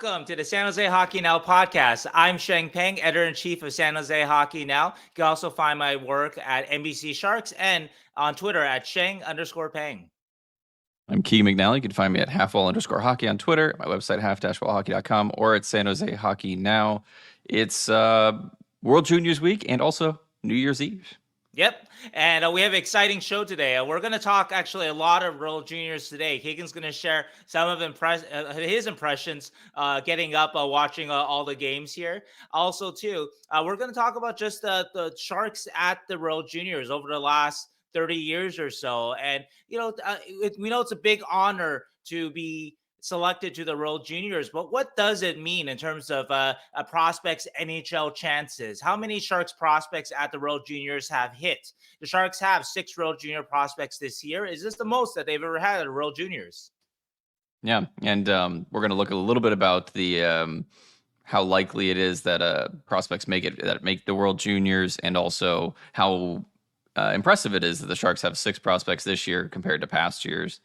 welcome to the San Jose Hockey Now podcast. I'm Sheng, editor-in-chief of San Jose Hockey Now. You can also find my work at NBC Sharks and on Twitter at Sheng_Peng. I'm Keegan McNally. You can find me at halfwall_hockey on Twitter, my website, half-wallhockey.com, or at San Jose Hockey Now. It's World Juniors Week and also New Year's Eve. Yep. And we have an exciting show today. We're going to talk actually a lot of World Juniors today. Keegan's going to share some of his impressions getting up, watching all the games here. Also, too, we're going to talk about just the Sharks at the World Juniors over the last 30 years or so. And, we know it's a big honor to be selected to the World Juniors, but what does it mean in terms of a prospect's NHL chances? How many Sharks prospects at the World Juniors have hit? The Sharks have 6 World Junior prospects this year. Is this the most that they've ever had at the World Juniors? Yeah, and we're going to look a little bit about the how likely it is that prospects make the World Juniors, and also how impressive it is that the Sharks have 6 prospects this year compared to past years.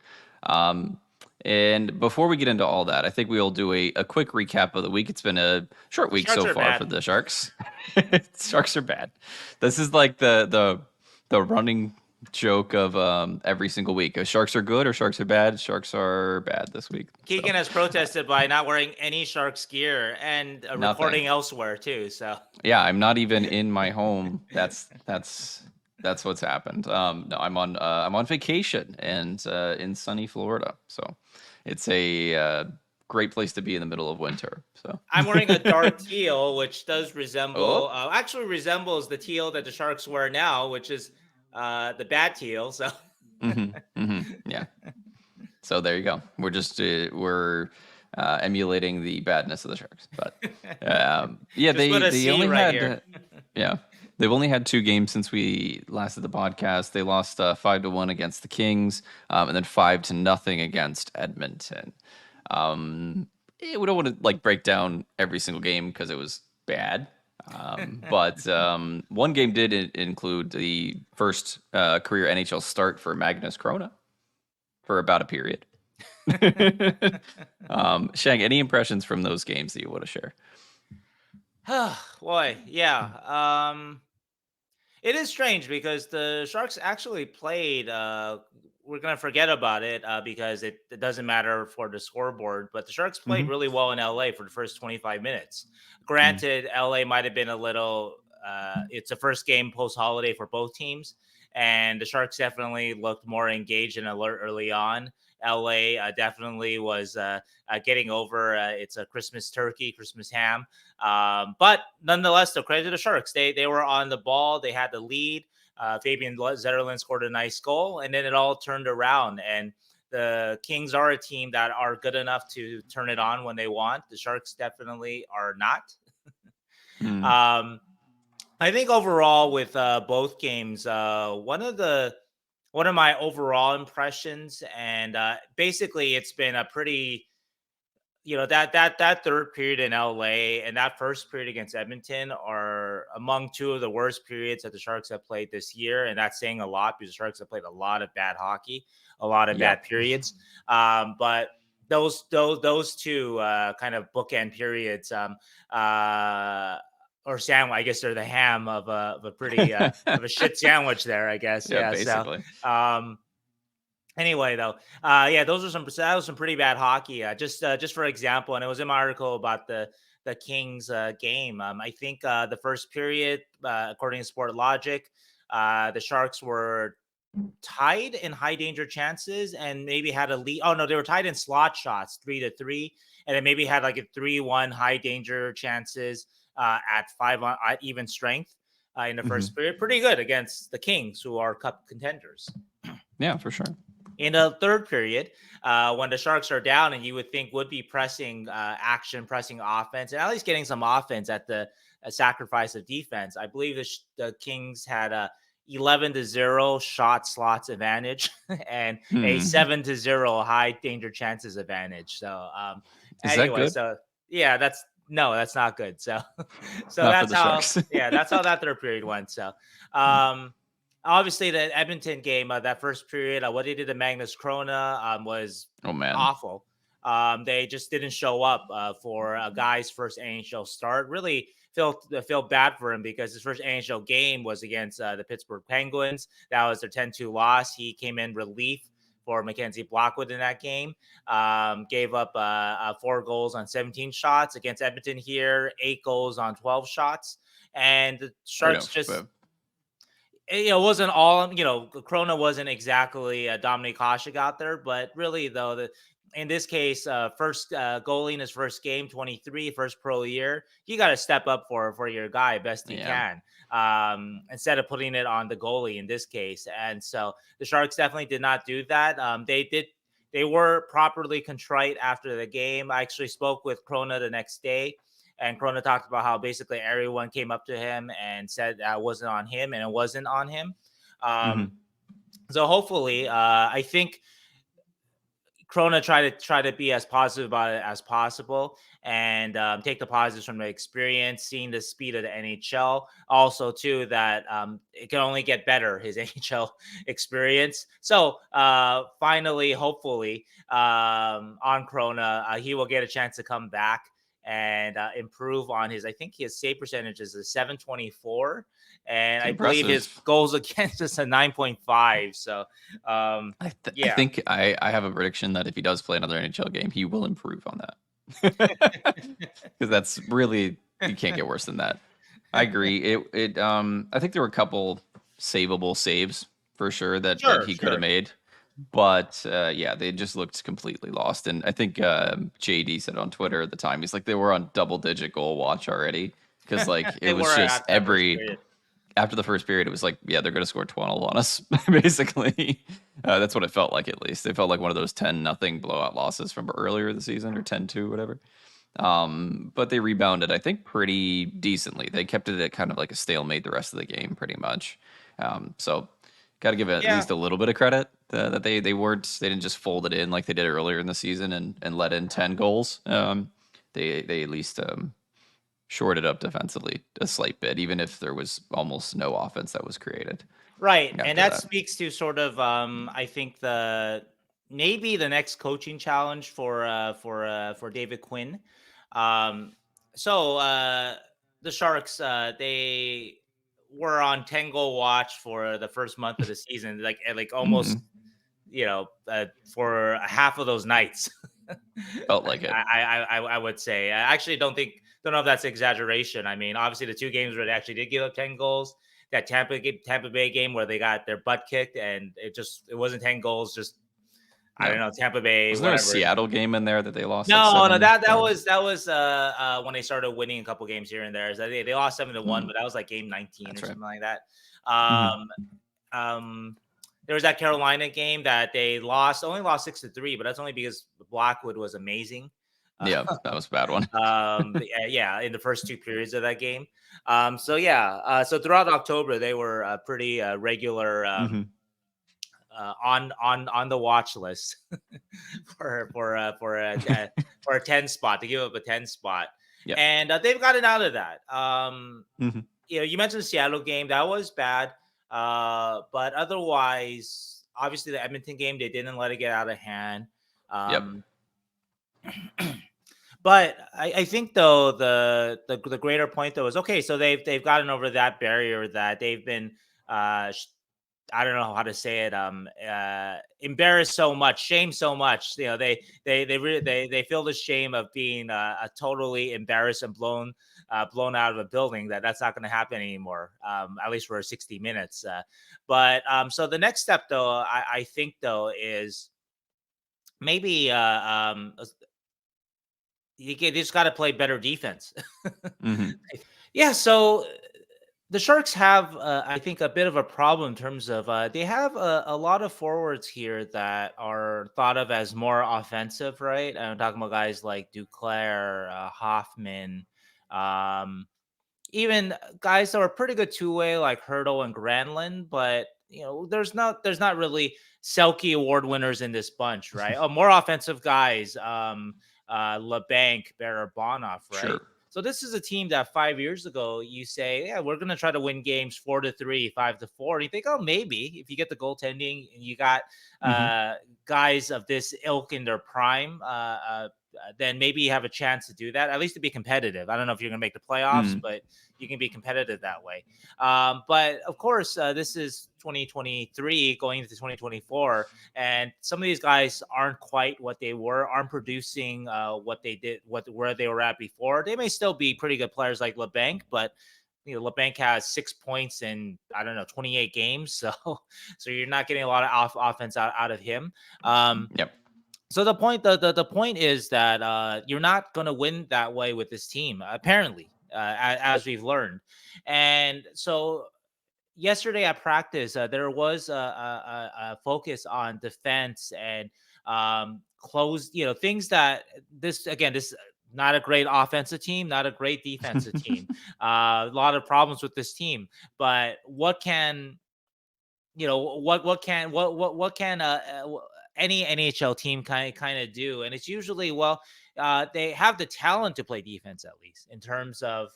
And before we get into all that, I think we'll do a quick recap of the week. It's been a short week so far for the Sharks. Sharks are bad. This is like the running joke of every single week. Sharks are good or Sharks are bad. Sharks are bad this week. Keegan has protested by not wearing any Sharks gear and recording elsewhere too. So yeah, I'm not even in my home. That's what's happened. No, I'm on vacation and in sunny Florida. So it's a great place to be in the middle of winter. So I'm wearing a dark teal, which does resemble, actually resembles the teal that the Sharks wear now, which is the bad teal. So yeah. So there you go. We're just we're emulating the badness of the Sharks. But yeah, they only had yeah. They've only had 2 games since we last did the podcast. They lost 5-1 against the Kings, and then 5-0 against Edmonton. We don't want to break down every single game because it was bad. But one game did include the first career NHL start for Magnus Krona for about a period. Sheng, any impressions from those games that you want to share? Boy, yeah. It is strange because the Sharks actually played. We're going to forget about it because it doesn't matter for the scoreboard. But the Sharks played really well in LA for the first 25 minutes. Granted, LA might have been a little. It's the first game post-holiday for both teams. And the Sharks definitely looked more engaged and alert early on. LA definitely was getting over it's a Christmas turkey, Christmas ham. But nonetheless, the credit to the Sharks. They were on the ball. They had the lead. Fabian Zetterlund scored a nice goal, and then it all turned around. And the Kings are a team that are good enough to turn it on when they want. The Sharks definitely are not. I think overall with both games, one of my overall impressions, and basically it's been a pretty, that third period in LA and that first period against Edmonton are among 2 of the worst periods that the Sharks have played this year. And that's saying a lot because the Sharks have played a lot of bad hockey, a lot of bad periods. But those 2 kind of bookend periods, or sandwich, I guess they're the ham of a pretty of a shit sandwich there, I guess. Yeah, basically. So, anyway, though, that was some pretty bad hockey. Just for example, and it was in my article about the Kings game. I think the first period, according to Sport Logic, the Sharks were tied in high danger chances and maybe had a lead. Oh no, they were tied in slot shots 3-3, and then maybe had like a 3-1 high danger chances at 5 at even strength in the first period. Pretty good against the Kings, who are cup contenders. Yeah, for sure. In the third period, when the Sharks are down and you would think would be pressing pressing offense, and at least getting some offense at the sacrifice of defense, I believe the Kings had a 11-0 shot slots advantage and a 7-0 high danger chances advantage. So anyway, so yeah, that's not good. So that's how that's how that third period went. So obviously the Edmonton game, that first period, what they did to Magnus Krona was awful. They just didn't show up for a guy's first NHL start. Really feel bad for him because his first NHL game was against the Pittsburgh Penguins. That was their 10-2 loss. He came in relief for Mackenzie Blackwood in that game. Gave up 4 goals on 17 shots against Edmonton here, 8 goals on 12 shots. And the Sharks it wasn't all, Krona wasn't exactly Dominic Hasek out there, but really, though, in this case, first goalie in his first game, 23, first pro year, you got to step up for your guy best you can, instead of putting it on the goalie in this case. And so the Sharks definitely did not do that. They were properly contrite after the game. I actually spoke with Krona the next day. And Krona talked about how basically everyone came up to him and said that wasn't on him, and it wasn't on him. So hopefully, I think Krona try to be as positive about it as possible and take the positives from the experience, seeing the speed of the NHL. Also, too, that it can only get better, his NHL experience. So finally, hopefully, on Krona, he will get a chance to come back and improve on I think his save percentage is a 724. And I believe his goals against us a 9.5. So, I think I have a prediction that if he does play another NHL game, he will improve on that. Because that's really, you can't get worse than that. I agree. I think there were a couple savable saves for sure that he could have made. But they just looked completely lost. And I think JD said on Twitter at the time, he's like, they were on double-digit goal watch already. Because it was just after the first period, it was like, they're going to score 12 on us, basically. That's what it felt like, at least. It felt like one of those 10-0 blowout losses from earlier the season, or 10-2, whatever. But they rebounded, I think, pretty decently. They kept it at kind of like a stalemate the rest of the game, pretty much. So got to give it at least a little bit of credit that they didn't just fold it in like they did earlier in the season and let in 10 goals. They at least shored it up defensively a slight bit, even if there was almost no offense that was created. Right, and that speaks to sort of I think maybe the next coaching challenge for David Quinn. So the Sharks they were on 10-goal watch for the first month of the season, like almost for half of those nights. Felt like it. I would say. I actually don't know if that's exaggeration. I mean, obviously the 2 games where they actually did give up 10 goals, that Tampa Bay game where they got their butt kicked and it wasn't 10 goals, just I don't know, Tampa Bay. Was there a Seattle game in there that they lost? No, that was when they started winning a couple games here and there. So they lost 7-1, but that was like game 19 or something like that. There was that Carolina game that they only lost 6-3, but that's only because Blackwood was amazing. Yeah, that was a bad one. In the first 2 periods of that game. So throughout October, they were pretty regular on the watch list for a 10 spot, to give up a 10 spot. Yep. And they've gotten out of that. You mentioned the Seattle game. That was bad. But otherwise, obviously the Edmonton game, they didn't let it get out of hand. But I think though the greater point though is okay. So they've gotten over that barrier that they've been I don't know how to say it. Embarrassed so much, shamed so much. They feel the shame of being a totally embarrassed and blown out of a building. That's not going to happen anymore. At least for 60 minutes. But so the next step though, I think though is maybe you just got to play better defense. So the Sharks have, I think, a bit of a problem in terms of they have a lot of forwards here that are thought of as more offensive, right? I'm talking about guys like Duclair, Hoffman, even guys that are pretty good two-way like Hurdle and Granlund, but there's not really Selke award winners in this bunch, right? More offensive guys. LeBanc, Barabanov, right? Sure. So this is a team that 5 years ago you say, yeah, we're going to try to win games 4-3, 5-4. And you think, oh, maybe if you get the goaltending and you got Mm-hmm. guys of this ilk in their prime, then maybe you have a chance to do that, at least to be competitive. I don't know if you're going to make the playoffs, Mm. but you can be competitive that way. But of course, this is 2023 going into 2024, and some of these guys aren't quite what they were, aren't producing what they did, where they were at before. They may still be pretty good players like LeBanc, but LeBanc has 6 points in, I don't know, 28 games, so you're not getting a lot of offense out of him. Yep. So the point is that you're not going to win that way with this team, apparently, as we've learned. And so yesterday at practice, there was a focus on defense and close, things that this not a great offensive team, not a great defensive team. A lot of problems with this team, but what can any NHL team kind of do? And it's usually, they have the talent to play defense, at least in terms of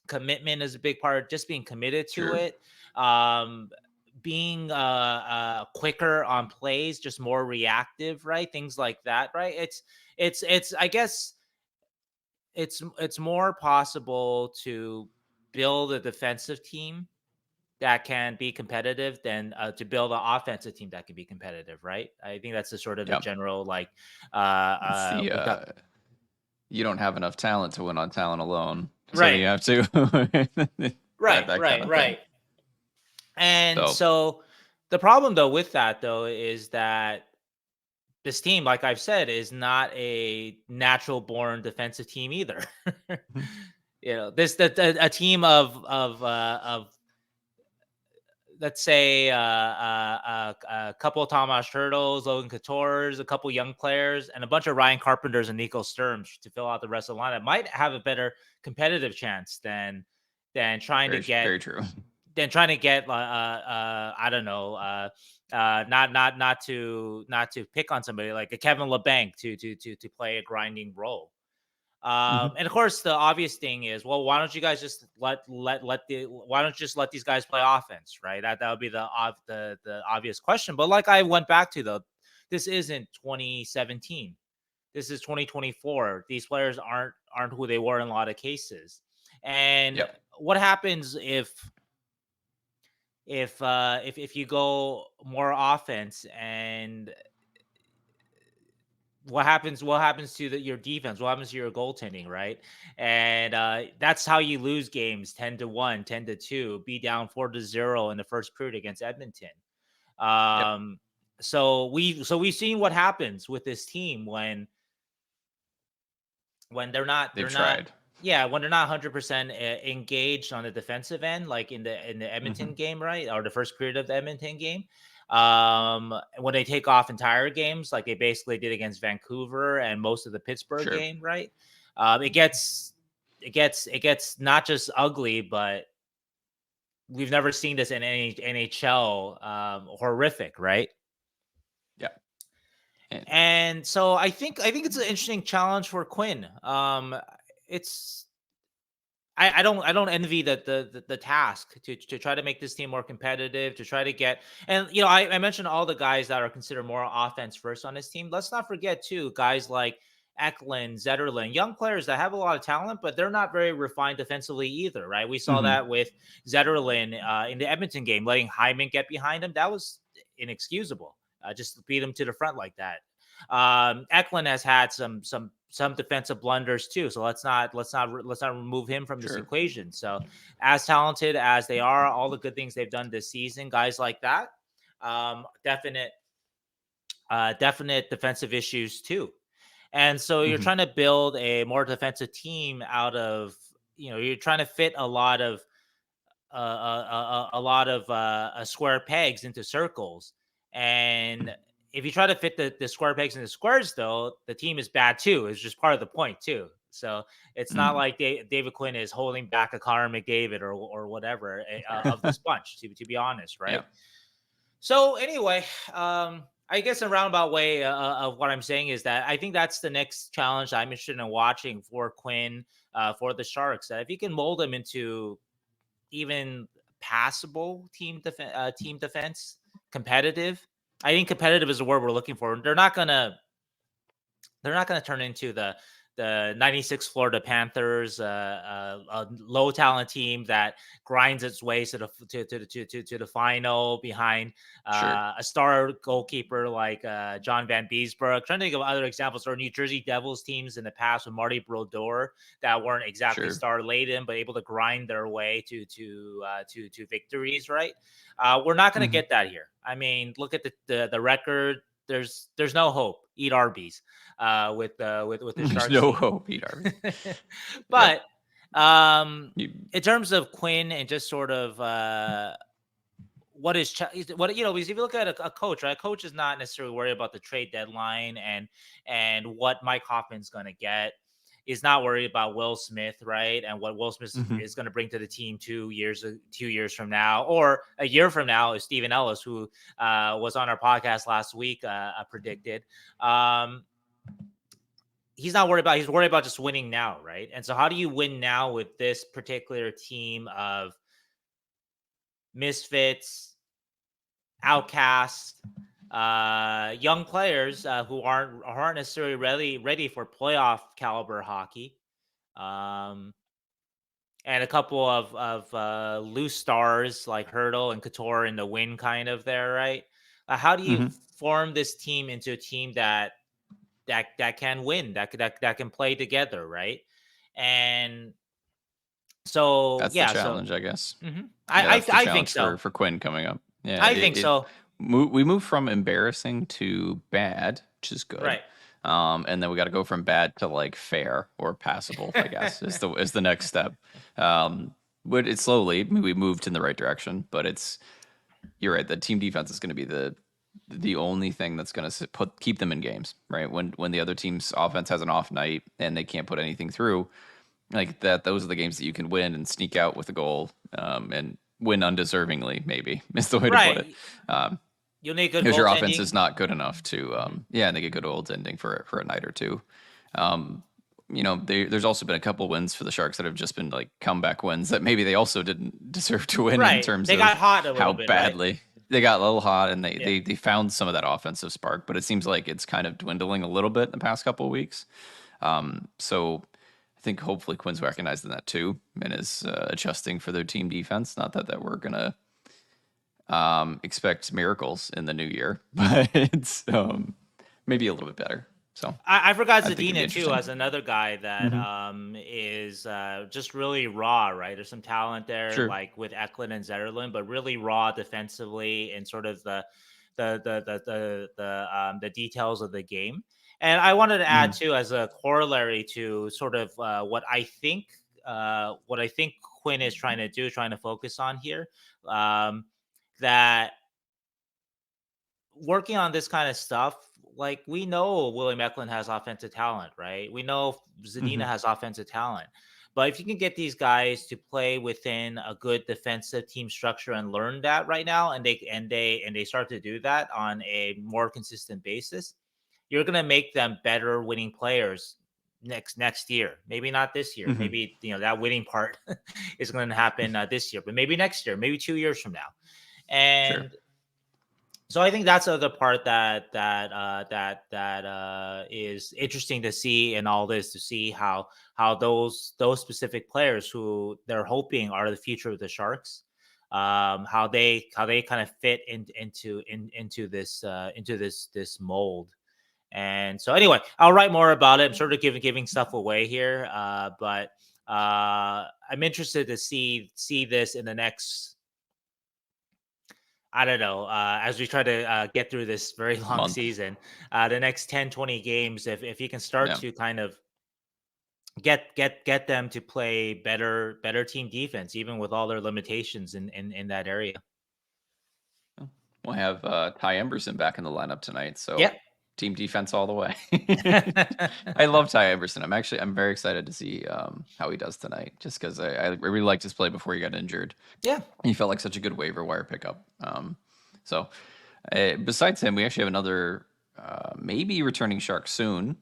commitment is a big part, just being committed to Sure. it. Being quicker on plays, just more reactive, right? Things like that, right? It's I guess it's more possible to build a defensive team that can be competitive than to build an offensive team that can be competitive, right? I think that's the sort of the Yep. general, like, It's we got you don't have enough talent to win on talent alone, so right, you have to that kind of thing. right. And So so the problem though with that though is that this team, like I've said, is not a natural born defensive team either. A team of let's say a couple of Tomas Turtles, Logan Coutures, a couple young players, and a bunch of Ryan Carpenters and Nico Sturms to fill out the rest of the lineup might have a better competitive chance than trying to very get very true. I don't know, not to pick on somebody like a Kevin LeBanc to play a grinding role. Hmm. And of course, the obvious thing is, well, why don't you guys just why don't you just let these guys play offense, right? That would be the obvious question. But like I went back to, though, this isn't 2017. This is 2024. These players aren't who they were in a lot of cases. And Yep. what happens if you go more offense, and what happens to your defense, what happens to your goaltending, right? And that's how you lose games 10-1, 10-2, be down 4-0 in the first period against Edmonton. Yep. So we've seen what happens with this team when They've tried. when they're not 100% engaged on the defensive end, like in the Hmm. Edmonton game, right? Or the first period of the Edmonton game. When they take off entire games, like they basically did against Vancouver and most of the Pittsburgh Sure. game, right? It gets not just ugly, but we've never seen this in any NHL. Horrific, right? Yeah. And And so I think it's an interesting challenge for Quinn. It's I don't envy the task to try to make this team more competitive, to try to get, and I mentioned all the guys that are considered more offense first on this team. Let's not forget too guys like Eklund, Zetterlund, young players that have a lot of talent, but they're not very refined defensively either, right? We saw mhm. that with Zetterlund in the Edmonton game, letting Hyman get behind him. That was inexcusable. Just beat him to the front like that. Eklund has had some defensive blunders too, so let's not remove him from this Sure. equation. So, as talented as they are, all the good things they've done this season, guys like that, definite defensive issues too. And so you're Mhm. trying to build a more defensive team out of, you're trying to fit a lot of square pegs into circles. And if you try to fit the square pegs into squares, though, the team is bad too. It's just part of the point too. So it's not Mm. like David Quinn is holding back a Connor McDavid or whatever of this bunch. To be honest, Yeah. right? So anyway, I guess a roundabout way of what I'm saying is that I think that's the next challenge I'm interested in watching for Quinn. for the Sharks. If you can mold them into even passable team defense, competitive. I think competitive is the word we're looking for. They're not going to turn into the 96 Florida Panthers, a low talent team that grinds its way to the final behind Sure. a star goalkeeper like John Van Beesbrook. Trying to think of other examples, or New Jersey Devils teams in the past with Marty Brodeur that weren't exactly Sure. star laden, but able to grind their way to victories. Right? We're not going to get that here. I mean, look at the record. There's no hope. Eat Arby's with the There's Sharks no team. hope, Peter. But You, in terms of Quinn and just sort of what is what because if you look at a coach, right? A coach is not necessarily worried about the trade deadline and what Mike Hoffman's going to get. Is not worried about Will Smith, right? And what Will Smith is going to bring to the team 2 years from now, or a year from now, is Stephen Ellis, who was on our podcast last week, predicted. He's not worried about. He's worried about just winning now, right? And so, how do you win now with this particular team of misfits, outcasts, young players who aren't necessarily ready for playoff caliber hockey, and a couple of loose stars like Hurdle and Couture in the win, kind of there, right? How do you form this team into a team that can win, that can play together, right? And so, that's the challenge, I guess. Yeah, that's the I think challenge so. for Quinn coming up. Yeah, I think so. We moved from embarrassing to bad, which is good. Right. And then we got to go from bad to like fair or passable, I guess, is the next step. But it's slowly we moved in the right direction, but you're right. The team defense is going to be the only thing that's going to keep them in games, right? When the other team's offense has an off night and they can't put anything through, like that, those are the games that you can win and sneak out with a goal, and win undeservingly, maybe is the way to put it. You'll need good because your goaltending. offense is not good enough to, and they get good goaltending for a night or two. There's also been a couple wins for the Sharks that have just been like comeback wins that maybe they also didn't deserve to win in terms of got hot a little how bit, badly. Right? They got a little hot and they found some of that offensive spark, but it seems like it's kind of dwindling a little bit in the past couple of weeks. So I think hopefully Quinn's recognizing that too and is adjusting for their team defense. Not that we're gonna expect miracles in the new year, but it's maybe a little bit better. So I forgot Zadina too as another guy that is just really raw, right? There's some talent there, like with Eklund and Zetterlund, but really raw defensively and sort of the details of the game. And I wanted to add too, as a corollary to sort of what I think Quinn is trying to focus on here, that working on this kind of stuff, like we know William Eklund has offensive talent, right? We know Zadina has offensive talent. But if you can get these guys to play within a good defensive team structure and learn that right now, and they start to do that on a more consistent basis, you're going to make them better winning players next year. Maybe not this year. Maybe that winning part is going to happen this year, but maybe next year, maybe 2 years from now. And so I think that's the part that is interesting to see in all this, to see how those specific players who they're hoping are the future of the Sharks, how they kind of fit into this mold. And so anyway, I'll write more about it. I'm sort of giving stuff away here, but I'm interested to see this in the next, I don't know, as we try to get through this very long season, the next 10, 20 games, if you can start to kind of get them to play better team defense, even with all their limitations in that area. We'll have Ty Emberson back in the lineup tonight, so team defense all the way. I love Ty Emberson. I'm very excited to see how he does tonight, just because I really liked his play before he got injured. Yeah, he felt like such a good waiver wire pickup. So besides him, we actually have another maybe returning Shark soon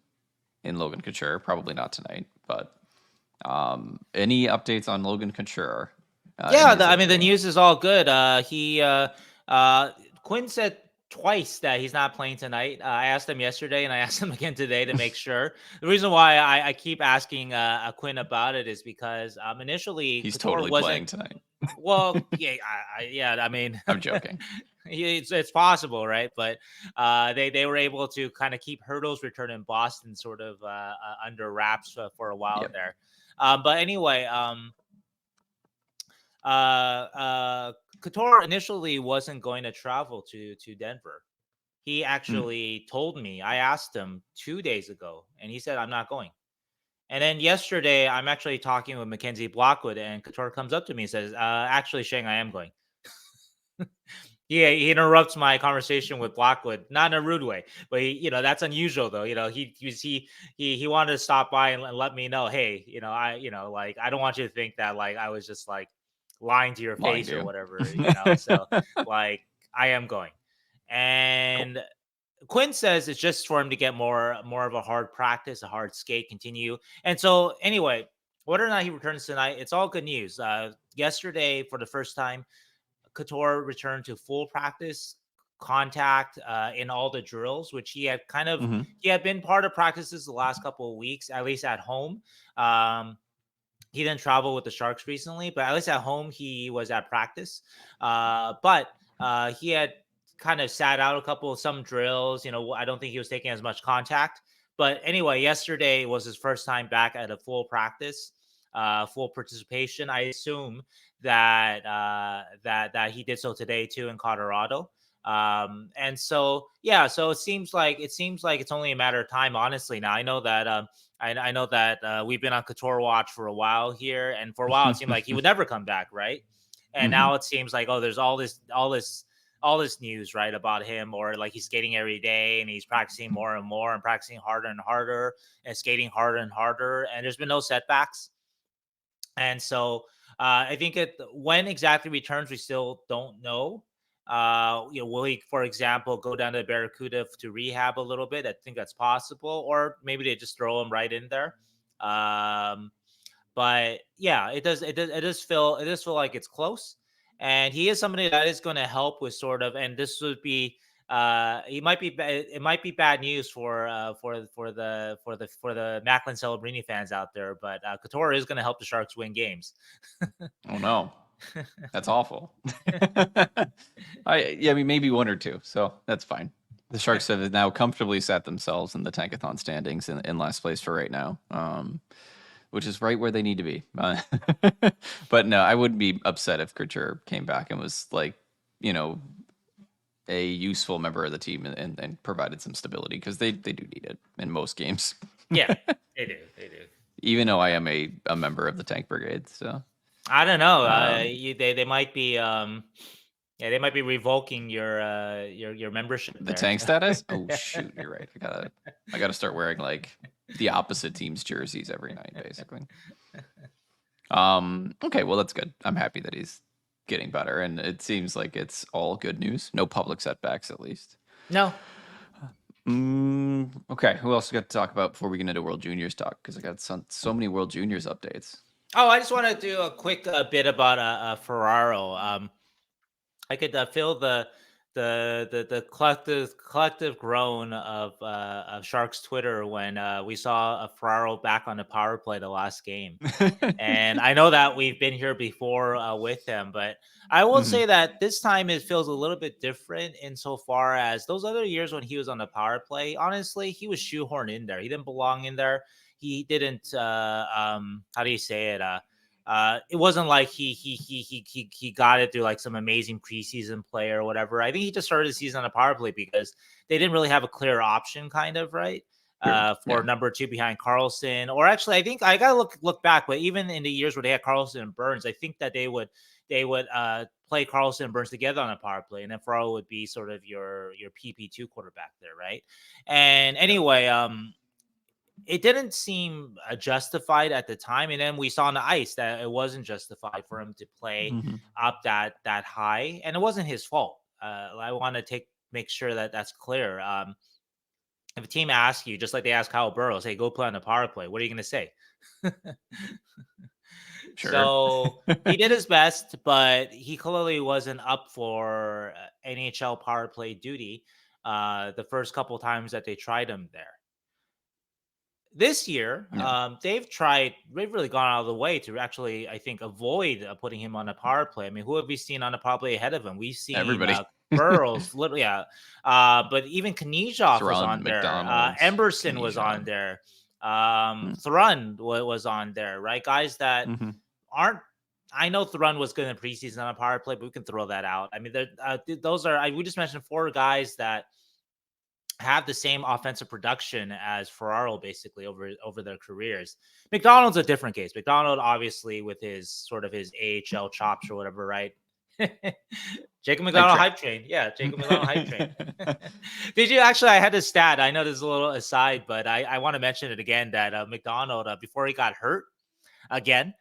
in Logan Couture. Probably not tonight, but Any updates on Logan Couture? Yeah, I mean the news is all good. Quinn said twice that he's not playing tonight. I asked him yesterday and I asked him again today to make sure. The reason why I keep asking Quinn about it is because initially he's Couture totally wasn't. playing tonight. Well, yeah, I mean, I'm joking. It's possible, right? But they were able to kind of keep Hurdle's return in Boston sort of under wraps for a while there. But anyway, Couture initially wasn't going to travel to Denver. He actually told me. I asked him 2 days ago, and he said I'm not going. And then yesterday, I'm actually talking with Mackenzie Blockwood, and Couture comes up to me and says, "Actually, Sheng, I am going." Yeah, he interrupts my conversation with Blackwood, not in a rude way, but that's unusual though. He wanted to stop by and let me know, hey, like I don't want you to think that like I was just like lying to your Lying face to or you. whatever. So like I am going, and Quinn says it's just for him to get more of a hard practice, a hard skate, continue. And so anyway, whether or not he returns tonight, it's all good news. Yesterday, for the first time, Couture returned to full practice contact in all the drills, which he had been part of practices the last couple of weeks, at least at home. He didn't travel with the Sharks recently, but at least at home he was at practice. But he had kind of sat out a couple of some drills. I don't think he was taking as much contact. But anyway, yesterday was his first time back at a full practice, full participation. I assume that he did so today too in Colorado. And so yeah, so it seems like it's only a matter of time. Honestly, now I know that I know that we've been on Couture watch for a while here, and for a while it seemed like he would never come back, right? And now it seems like there's all this news, right, about him, or like he's skating every day and he's practicing more and more and practicing harder and harder and skating harder and harder, and there's been no setbacks. And so I think when exactly returns, we still don't know. Will he, for example, go down to Barracuda to rehab a little bit? I think that's possible, or maybe they just throw him right in there. But yeah, it does feel like it's close, and he is somebody that is going to help with sort of, and this would be. It might be bad news for the Macklin Celebrini fans out there, but Couture is going to help the Sharks win games. Oh no, that's awful. I mean maybe one or two, so that's fine. The Sharks have now comfortably set themselves in the Tankathon standings in last place for right now, which is right where they need to be. But no, I wouldn't be upset if Couture came back and was like, a useful member of the team and provided some stability, because they do need it in most games. Yeah, they do. Even though I am a member of the Tank Brigade, so I don't know. They might be they might be revoking your membership. The tank status? Oh shoot, you're right. I gotta start wearing like the opposite team's jerseys every night, basically. Okay, well that's good. I'm happy that he's getting better, and it seems like it's all good news. No public setbacks, at least. No. Okay, who else we got to talk about before we get into World Juniors talk? Because I got so many World Juniors updates. Oh, I just want to do a quick bit about Ferraro. I could feel the collective groan of Sharks Twitter when we saw a Ferraro back on the power play the last game. And I know that we've been here before with him, but I will say that this time it feels a little bit different insofar as those other years when he was on the power play. Honestly, he was shoehorned in there. He didn't belong in there. He didn't. How do you say it? It wasn't like he got it through like some amazing preseason play or whatever. I think he just started the season on a power play because they didn't really have a clear option, kind of, right? For number two behind Carlson. Or actually, I think I gotta look back, but even in the years where they had Carlson and Burns, I think that they would play Carlson and Burns together on a power play, and then Ferraro would be sort of your PP2 quarterback there, right? And anyway, it didn't seem justified at the time, and then we saw on the ice that it wasn't justified for him to play up that high, and it wasn't his fault. I want to make sure that that's clear. If a team asks you, just like they ask Kyle Burrows, hey, go play on the power play, what are you going to say? Sure. So he did his best, but he clearly wasn't up for NHL power play duty the first couple times that they tried him there. This year, Yeah. they've really gone out of the way to actually, I think, avoid putting him on a power play. I mean, who have we seen on a power play ahead of him? We've seen Everybody. Burrows, literally, yeah. But even Knyzhov was Thrun, on there. McDonald's, Emberson was on Knyzhov. there. Thrun was on there, right? Guys that aren't. I know Thrun was good in preseason on a power play, but we can throw that out. I mean, those are. We just mentioned 4 guys that have the same offensive production as Ferraro basically over their careers. McDonald's a different case. McDonald, obviously, with his sort of his AHL chops or whatever, right? Jacob McDonald hype train. Yeah, Jacob McDonald hype train. Did you actually? I had this stat. I know this is a little aside, but I want to mention it again that McDonald, before he got hurt again,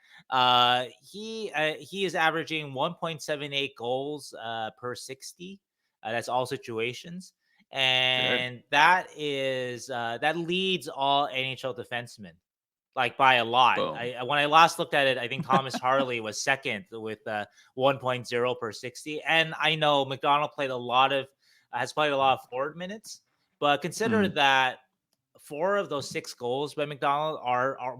he is averaging 1.78 goals per 60. That's all situations. And that leads all NHL defensemen, like by a lot. When I last looked at it, I think Thomas Harley was second with 1.0 per 60. And I know McDonald has played a lot of forward minutes, but consider that 4 of those 6 goals by McDonald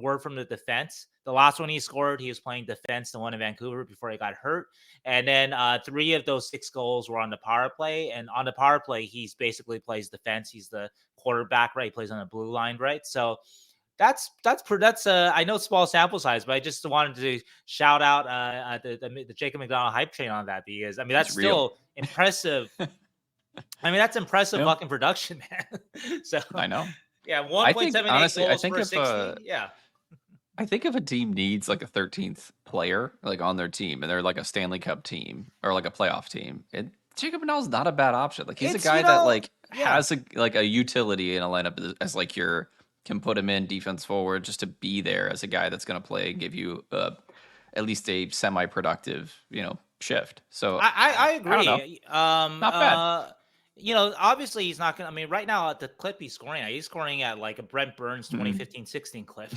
were from the defense. The last one he scored, he was playing defense, the one in Vancouver before he got hurt. And then 3 of those 6 goals were on the power play. And on the power play, he's basically plays defense. He's the quarterback, right? He plays on the blue line, right? So that's I know small sample size, but I just wanted to shout out the Jacob McDonald hype train on that, because I mean that's still impressive. I mean that's impressive fucking production, man. So I know. Yeah, 1.78 goals per 60. Yeah. I think if a team needs like a 13th player like on their team, and they're like a Stanley Cup team or like a playoff team, Jacob McDonald's not a bad option. Like he's a guy that like has a utility in a lineup as like can put him in defense forward just to be there as a guy that's going to play and give you at least a semi-productive shift. So I agree. I don't know. Not bad. Obviously he's not going to, I mean, right now at the clip he's scoring at like a Brent Burns 2015-16 clip.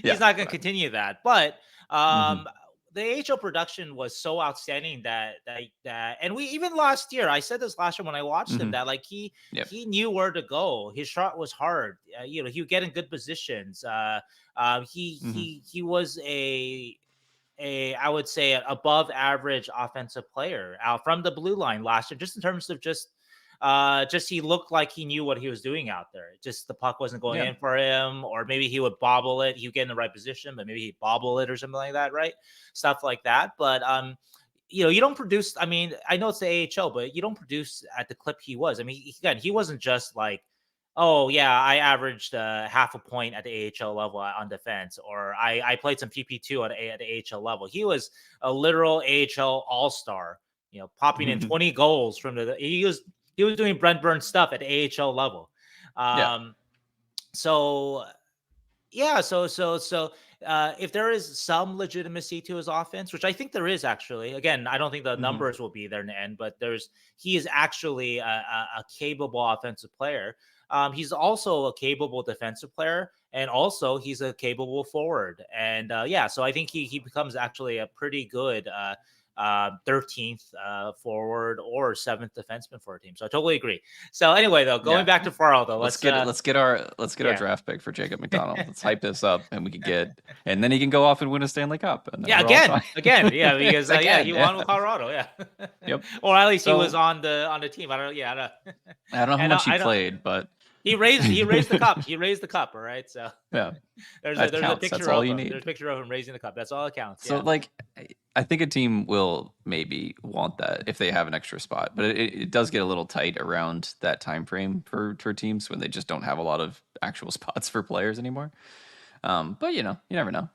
He's not going to continue that. But the AHL production was so outstanding that and we even last year, I said this last year when I watched him, that like he knew where to go. His shot was hard. He would get in good positions. He was I would say an above average offensive player out from the blue line last year, just in terms of just he looked like he knew what he was doing out there. Just the puck wasn't going in for him, or maybe he would bobble it. He would get in the right position, but maybe he'd bobble it or something like that, right? Stuff like that. But you don't produce. I mean, I know it's the AHL, but you don't produce at the clip he was. I mean, he wasn't just like, oh yeah, I averaged half a point at the AHL level on defense, or I played some PP2 at the AHL level. He was a literal AHL all-star, popping in 20 goals from he was doing Brent Burns stuff at the AHL level. So if there is some legitimacy to his offense, which I think there is actually, again, I don't think the numbers will be there in the end, but he is actually a capable offensive player. He's also a capable defensive player, and also he's a capable forward. And so I think he becomes actually a pretty good 13th forward or 7th defenseman for a team. So I totally agree. So anyway, though, going back to Ferraro, though, let's get our draft pick for Jacob McDonald. Let's hype this up, and we can and then he can go off and win a Stanley Cup. And again, because he won with Colorado, Yep. Or at least he was on the team. I don't know. I don't know how much he played, but he raised the cup. He raised the cup, all right? So there's a picture of him. There's a picture of him raising the cup. That's all that counts. So like, I think a team will maybe want that if they have an extra spot, but it does get a little tight around that time frame for teams when they just don't have a lot of actual spots for players anymore. But you never know.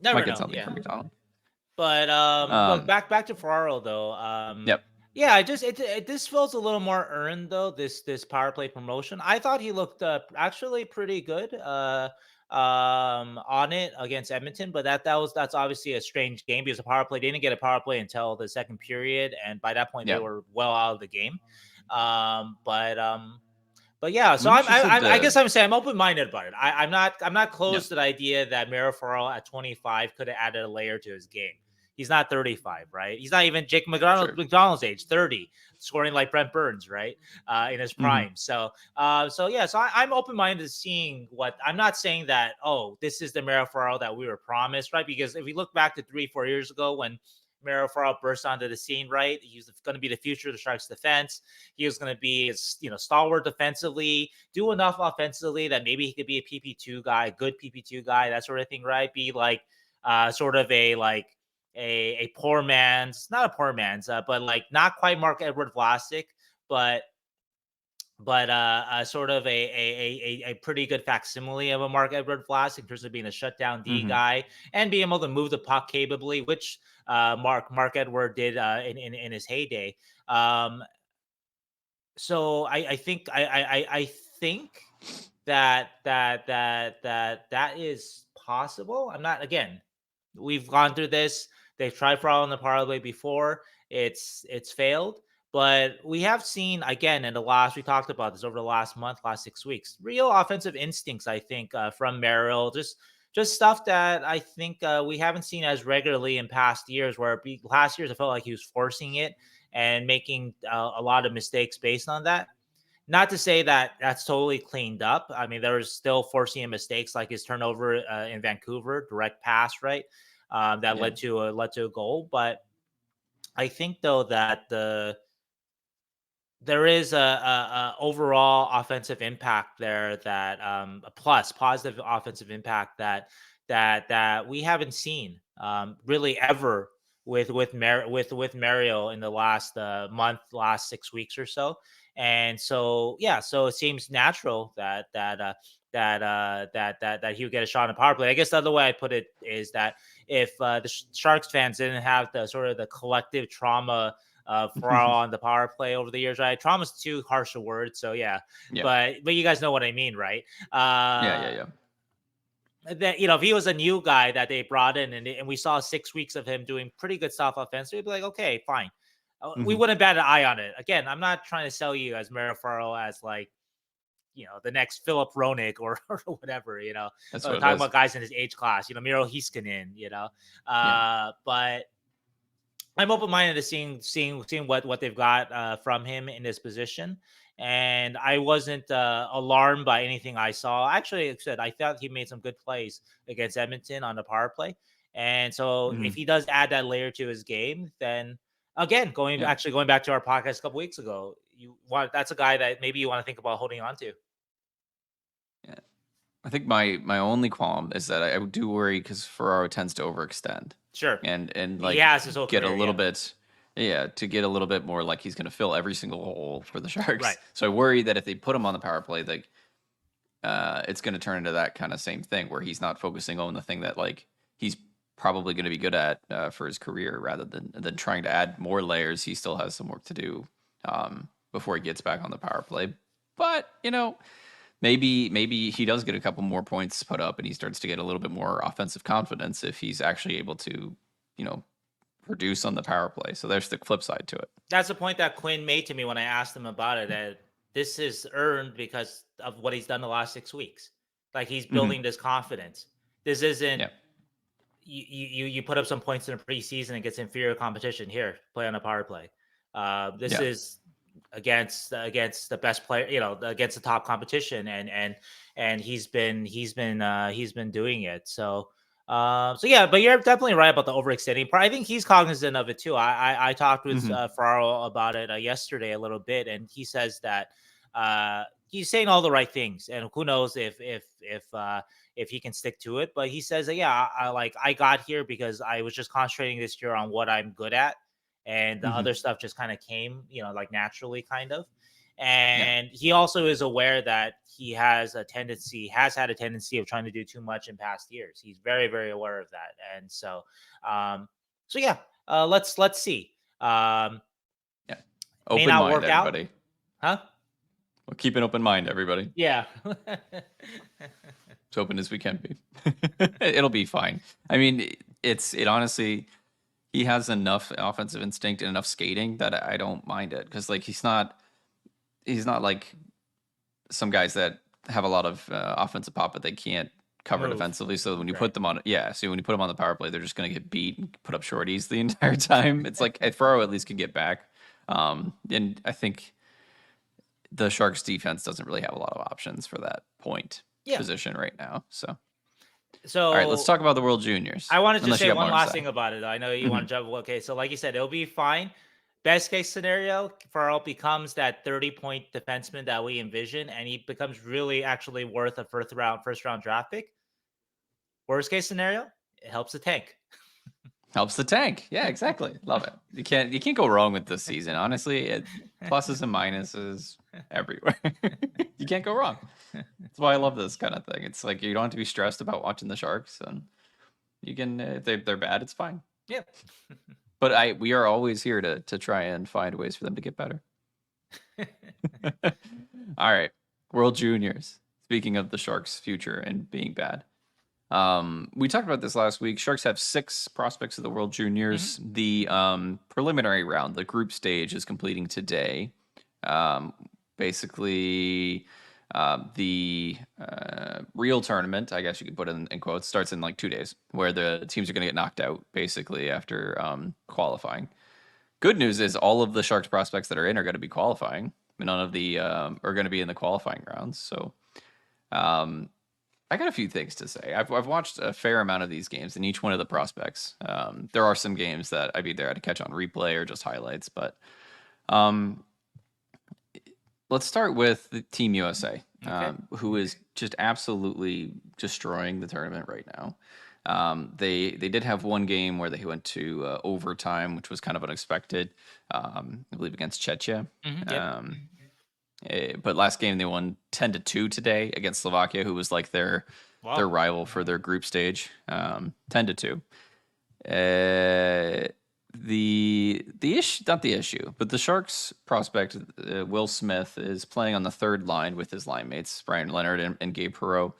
Might get something from McDonald. But look, back to Ferraro though. Yeah, this feels a little more earned though. This power play promotion. I thought he looked actually pretty good on it against Edmonton, but that's obviously a strange game because the power play, they didn't get a power play until the second period, and by that point they were well out of the game. But But yeah, so I'm interested I to guess I'm saying I'm open minded about it. I'm not yeah, close to the idea that Mario Ferraro at 25 could have added a layer to his game. He's not 35, right? He's not even Jake sure. McDonald's age, 30, scoring like Brent Burns, right? In his Hmm. prime. So yeah, so I'm open minded to seeing what. I'm not saying that this is the Mario Ferraro that we were promised, right? Because if we look back to 3-4 years ago when Mario Ferraro burst onto the scene, right? He's going to be the future of the Sharks defense. He was going to be, stalwart defensively, do enough offensively that maybe he could be a PP2 guy, good PP2 guy, that sort of thing, right? Be like sort of a poor man's, not a poor man's, but like not quite Mark Edward Vlasic, but sort of a pretty good facsimile of a Mark Edward Vlasic in terms of being a shutdown D Hmm. guy and being able to move the puck capably, which Mark Edward did in his heyday. Um, so I think that is possible. I'm not, again, we've gone through this. They've tried for all in the parlay before. It's failed. But we have seen, again, we talked about this over the last month, last 6 weeks, real offensive instincts, I think, from Merrill. Just stuff that I think we haven't seen as regularly in past years, where last years I felt like he was forcing it and making a lot of mistakes based on that. Not to say that that's totally cleaned up. I mean, there was still forcing mistakes like his turnover in Vancouver, direct pass, right? That Yeah. led to a goal. But I think though that there is a overall offensive impact there, that a positive offensive impact that we haven't seen really ever with Mario in the last month, last 6 weeks or so. And so yeah, so it seems natural that he would get a shot on the power play. I guess the other way I put it is that if the Sharks fans didn't have the sort of the collective trauma for on the power play over the years, right? Trauma's too harsh a word, so yeah. Yeah. But you guys know what I mean, right? Yeah. Yeah. Yeah. That if he was a new guy that they brought in, and we saw 6 weeks of him doing pretty good stuff offensively, we'd be like, okay, fine. We Hmm. wouldn't bat an eye on it. Again, I'm not trying to sell you as Mario Ferraro as like the next Filip Ronick or whatever. That's what it Talking is. about guys in his age class. Miro Heiskanen. Yeah. But I'm open minded to seeing what they've got from him in this position, and I wasn't alarmed by anything I saw. Actually, like I said, I thought he made some good plays against Edmonton on the power play, and so if Hmm. he does add that layer to his game, then again, going Yeah. actually going back to our podcast a couple weeks ago, that's a guy that maybe you want to think about holding on to. Yeah. I think my only qualm is that I do worry because Ferraro tends to overextend Sure, and he like has his whole get a career, little yeah, bit, yeah, to get a little bit more like he's going to fill every single hole for the Sharks. right. So I worry that if they put him on the power play, like it's going to turn into that kind of same thing where he's not focusing on the thing that like he's probably going to be good at for his career rather than trying to add more layers. He still has some work to do before he gets back on the power play. But maybe he does get a couple more points put up and he starts to get a little bit more offensive confidence if he's actually able to, you know, produce on the power play. So there's the flip side to it. That's the point that Quinn made to me when I asked him about it. That this is earned because of what he's done the last 6 weeks. Like he's Hmm. building this confidence. This isn't Yeah. you put up some points in a preseason and gets inferior competition. Here, play on a power play. This Yeah. is against the best player, against the top competition, and he's been doing it. So yeah, but you're definitely right about the overextending part. I think he's cognizant of it too. I talked with Hmm. Ferraro about it yesterday a little bit, and he says that he's saying all the right things, and who knows if he can stick to it. But he says that yeah, I got here because I was just concentrating this year on what I'm good at, and the Hmm. other stuff just kind of came, like naturally, kind of. Yeah. And he also is aware that he has had a tendency of trying to do too much in past years. He's very, very aware of that. And so yeah, let's see. Yeah. May Open not mind, work out, everybody. huh? Well, keep an open mind, everybody. Yeah. As open as we can be. It'll be fine. I mean, it honestly, he has enough offensive instinct and enough skating that I don't mind it because like he's not like some guys that have a lot of offensive pop, but they can't cover defensively. So when you put them on, so when you put them on the power play, they're just going to get beat and put up shorties the entire time. It's like Ferraro at least can get back. And I think the Sharks defense doesn't really have a lot of options for that point position right now. So all right, let's talk about the World Juniors. I wanted to say one last thing about it. I know you want to jump. Okay, so like you said, it'll be fine. Best case scenario, Ferraro becomes that 30-point defenseman that we envision, and he becomes really actually worth a first round draft pick. Worst case scenario, it helps the tank. Helps the tank. Yeah, exactly. Love it. You can't go wrong with this season. Honestly, pluses and minuses everywhere. You can't go wrong. That's why I love this kind of thing. It's like you don't have to be stressed about watching the Sharks, and you can if they're bad, it's fine. Yeah. But we are always here to try and find ways for them to get better. All right, World Juniors. Speaking of the Sharks' future and being bad. We talked about this last week. Sharks have 6 prospects of the World Juniors. The preliminary round, the group stage, is completing today. Basically, the real tournament, I guess you could put it in quotes, starts in like 2 days, where the teams are going to get knocked out, basically, after qualifying. Good news is all of the Sharks prospects that are in are going to be qualifying. None of the are going to be in the qualifying rounds. So, I got a few things to say. I've watched a fair amount of these games, and each one of the prospects. There are some games that I've either had to catch on replay or just highlights. But let's start with the Team USA, who is just absolutely destroying the tournament right now. They did have one game where they went to overtime, which was kind of unexpected. I believe against Czechia. But last game they won 10-2 today against Slovakia, who was like their rival for their group stage. 10-2. The issue, not the issue, but the Sharks prospect Will Smith is playing on the third line with his line mates Brian Leonard and Gabe Perreault.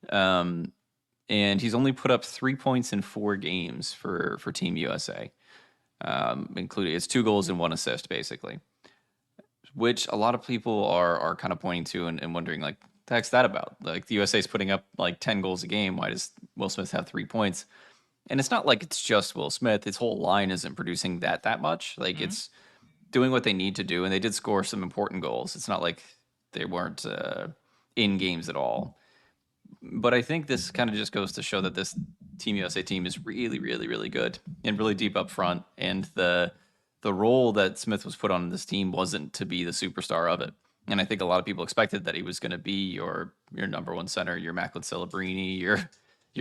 And he's only put up 3 points in 4 games for Team USA, including it's 2 goals and 1 assist, basically. Which a lot of people are kind of pointing to and wondering, like, the heck's that about? Like, the USA is putting up like 10 goals a game. Why does Will Smith have 3 points? And it's not like it's just Will Smith. His whole line isn't producing that much. Like, it's doing what they need to do, and they did score some important goals. It's not like they weren't in games at all. But I think this kind of just goes to show that this Team USA team is really, really, really good and really deep up front. And the role that Smith was put on this team wasn't to be the superstar of it. And I think a lot of people expected that he was going to be your number one center, your Macklin Celebrini, your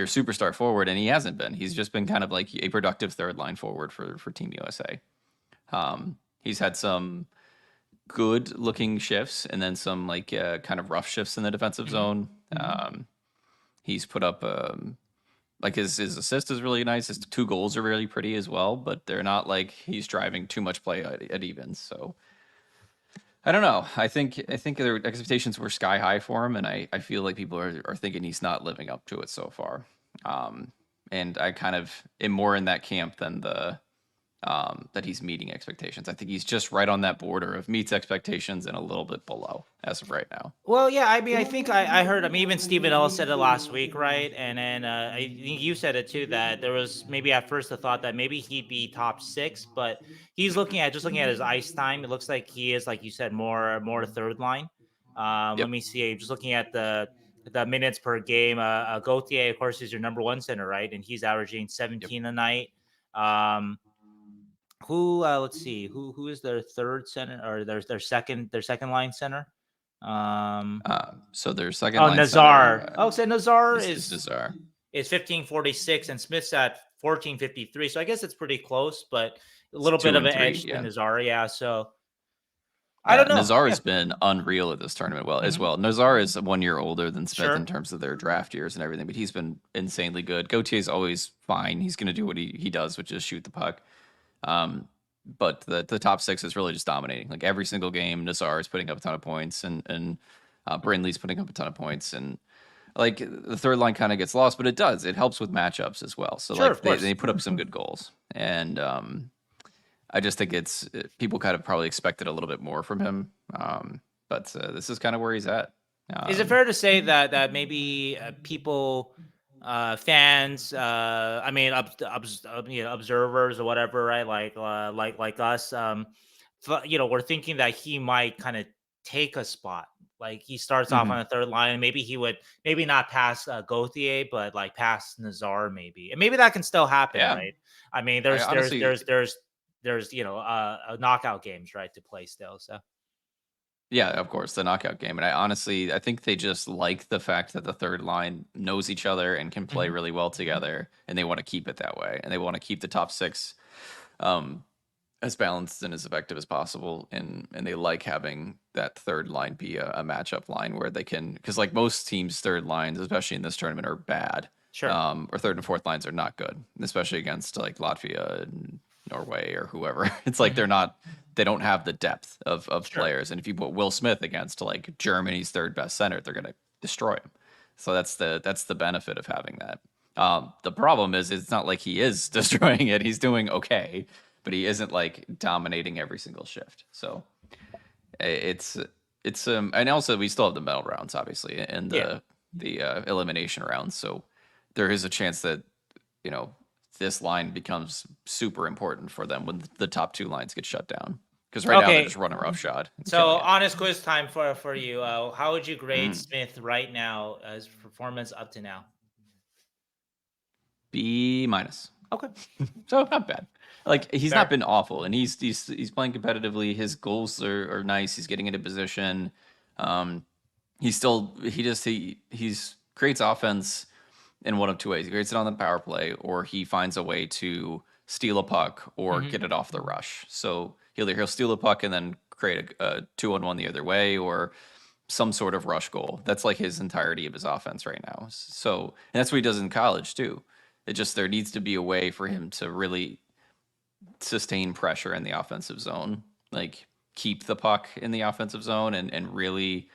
superstar forward, and he hasn't been. He's just been kind of like a productive third line forward for Team USA. He's had some good looking shifts and then some like kind of rough shifts in the defensive zone. He's put up like his assist is really nice. His 2 goals are really pretty as well, but they're not like he's driving too much play at evens. So I don't know. I think their expectations were sky high for him, and I feel like people are thinking he's not living up to it so far. And I kind of am more in that camp than that he's meeting expectations. I think he's just right on that border of meets expectations and a little bit below as of right now. Well, yeah, I mean, I think I heard, I mean, even Stephen Ellis said it last week, right? And then I think you said it too, that there was maybe at first the thought that maybe he'd be top 6, but he's looking at his ice time. It looks like he is, like you said, more third line. Let me see. Just looking at the minutes per game. Gauthier, of course, is your number 1 center, right? And he's averaging 17 a night. Let's see, who is their third center or their second line center? So their second line Nazar. Center, so Nazar is Nazar. Is 1546 and Smith's at 1453. So I guess it's pretty close, but a little bit of an edge to Nazar. Yeah. So I don't know. Nazar has been unreal at this tournament as well. Nazar is 1 year older than Smith in terms of their draft years and everything, but he's been insanely good. Gauthier is always fine. He's going to do what he does, which is shoot the puck. But the top 6 is really just dominating. Like every single game, Nazar is putting up a ton of points, and Brindley's putting up a ton of points, and like the third line kind of gets lost, but it does. It helps with matchups as well. So they put up some good goals, and I just think it's people kind of probably expected a little bit more from him. But this is kind of where he's at. Is it fair to say that maybe people, fans, I mean, observers or whatever, right? Like us, we're thinking that he might kind of take a spot. Like he starts off on the third line, and maybe he would maybe not pass Gauthier, but like pass Nazar maybe, and maybe that can still happen, Yeah. right? I mean, I honestly, there's knockout games, right, to play still. So yeah, of course, the knockout game. And I think they just like the fact that the third line knows each other and can play really well together, and they want to keep it that way. And they want to keep the top six as balanced and as effective as possible. And they like having that third line be a matchup line where they can, because like most teams' third lines, especially in this tournament, are bad. sure. Or third and fourth lines are not good, especially against like Latvia and Norway or whoever. It's like they don't have the depth of Sure. players. And if you put Will Smith against like Germany's third best center, they're gonna destroy him. So that's the benefit of having that. The problem is it's not like he is destroying it. He's doing okay, but he isn't like dominating every single shift. So it's and also we still have the medal rounds obviously and the elimination rounds. So there is a chance that this line becomes super important for them when the top two lines get shut down. Because right now they're just running roughshod. So honest quiz time for you. How would you grade Smith right now as performance up to now? B-. Okay. So not bad. Like he's not been awful, and he's playing competitively. His goals are nice. He's getting into position. He creates offense in one of two ways. He creates it on the power play, or he finds a way to steal a puck or get it off the rush. So he'll steal a puck and then create a 2-on-1 the other way, or some sort of rush goal. That's like his entirety of his offense right now. So, and that's what he does in college too. There needs to be a way for him to really sustain pressure in the offensive zone, like keep the puck in the offensive zone, and really,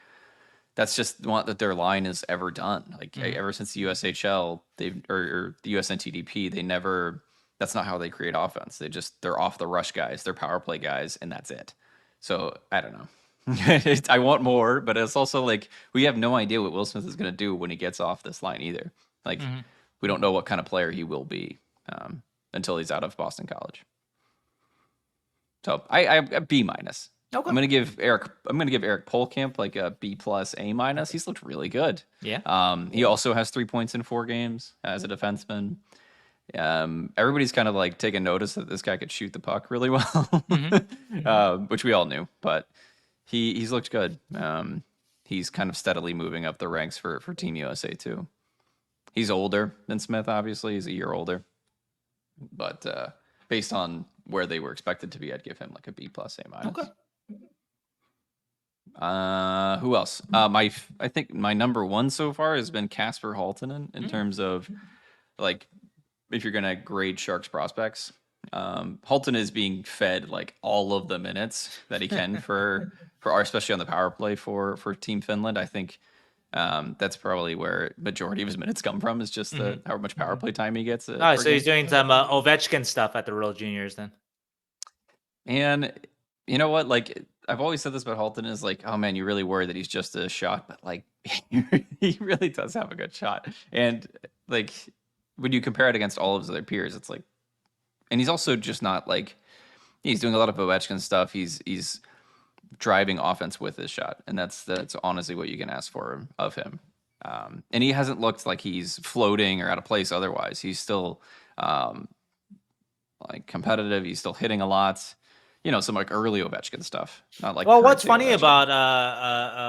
that's just what that their line has ever done. Like ever since the USHL, or the USNTDP, they never. That's not how they create offense. They're off the rush guys, they're power play guys, and that's it. So I don't know. I want more, but it's also like we have no idea what Will Smith is going to do when he gets off this line either. Like we don't know what kind of player he will be until he's out of Boston College. So I B-. Okay. I'm gonna give Eric Pohlkamp like a B+, A-. He's looked really good. Yeah. He also has 3 points in 4 games as a defenseman. Everybody's kind of like taking notice that this guy could shoot the puck really well, which we all knew, but he's looked good. He's kind of steadily moving up the ranks for Team USA too. He's older than Smith, obviously. He's a year older, but based on where they were expected to be, I'd give him like a B+, A-. Okay. Who else? I think my number one so far has been Kasper Halttunen in terms of like if you're gonna grade Sharks prospects. Halttunen is being fed like all of the minutes that he can for especially on the power play for Team Finland. I think that's probably where majority of his minutes come from, is just how much power play time he gets. So he's doing some Ovechkin stuff at the World Juniors then. And you know what? Like I've always said this about Halttunen is like, oh man, you really worry that he's just a shot, but like he really does have a good shot. And like when you compare it against all of his other peers, it's like, and he's also just not like he's doing a lot of Ovechkin stuff. He's driving offense with his shot, and that's honestly what you can ask for of him. And he hasn't looked like he's floating or out of place otherwise. He's still like competitive. He's still hitting a lot. Some like early Ovechkin stuff. Not like. Well, what's funny about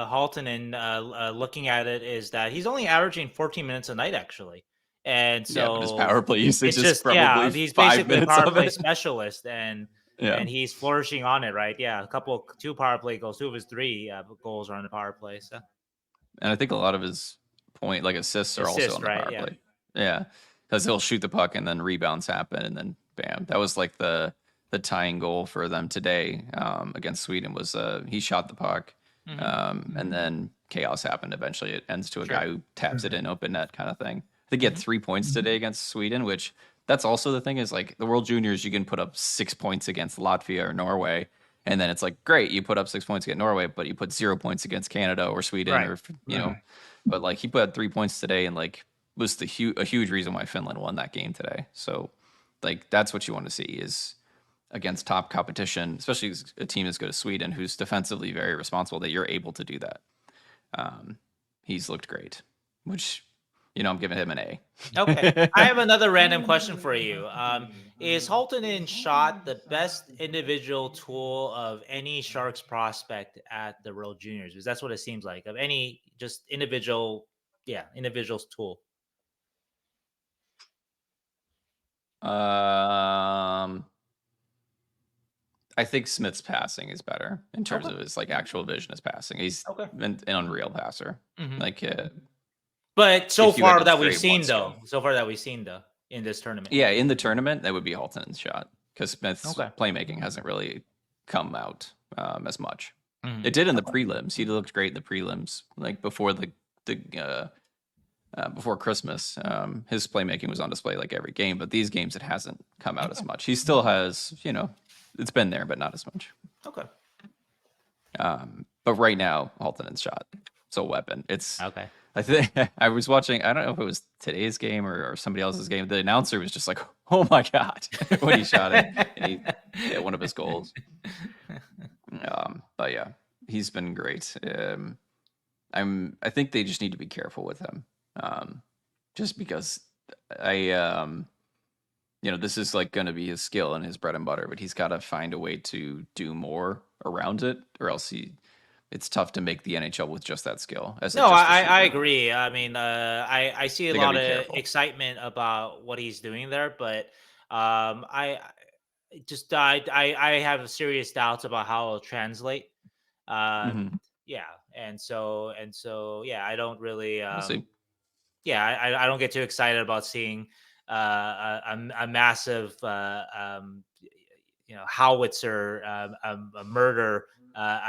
Halttunen, looking at it, is that he's only averaging 14 minutes a night actually, and so but his power play usage is probably he's 5 basically a minutes power of play it. specialist, and he's flourishing on it, right? Yeah, 2 power play goals, 2 of his 3 goals are on the power play. So, and I think a lot of his assists are also on the power play. Yeah, because he'll shoot the puck and then rebounds happen, and then bam, that was like the tying goal for them today against Sweden was he shot the puck and then chaos happened. Eventually it ends to a guy who taps it in open net kind of thing. I think he had 3 points today against Sweden, which that's also the thing is like the World Juniors, you can put up 6 points against Latvia or Norway And then it's like, great, you put up 6 points against Norway, but you put 0 points against Canada or Sweden Right. or, but like he put up 3 points today and like was a huge reason why Finland won that game today. So like that's what you want to see is against top competition, especially a team as good as Sweden, who's defensively very responsible, that you're able to do that. He's looked great, which, I'm giving him an A. Okay. I have another random question for you. Is Halttunen shot the best individual tool of any Sharks prospect at the World Juniors? Because that's what it seems like, of any just individual's tool. I think Smith's passing is better in terms Okay. of his like actual vision as passing. He's Okay. an unreal passer. Like, But so if you had far to that we've trade one seen, skill, though, in this tournament. yeah, in the tournament that would be Halttunen's shot because Smith's Okay. playmaking hasn't really come out as much. Mhm. It did in the prelims. He looked great in the prelims, like before before Christmas. His playmaking was on display like every game, but these games it hasn't come out as much. He still has, it's been there, but not as much. Okay. But right now, Halttunen's shot, it's a weapon. It's Okay. I think I was watching. I don't know if it was today's game or somebody else's game. The announcer was just like, "Oh my god!" when he shot it, and he hit one of his goals. But yeah, he's been great. I think they just need to be careful with him, just because this is like going to be his skill and his bread and butter, but he's got to find a way to do more around it, or else it's tough to make the NHL with just that skill. No, I agree. I mean, I see a lot of excitement about what he's doing there, but I just I have serious doubts about how it'll translate. Yeah, and so yeah, I don't really We'll see. yeah, I don't get too excited about seeing a massive howitzer murder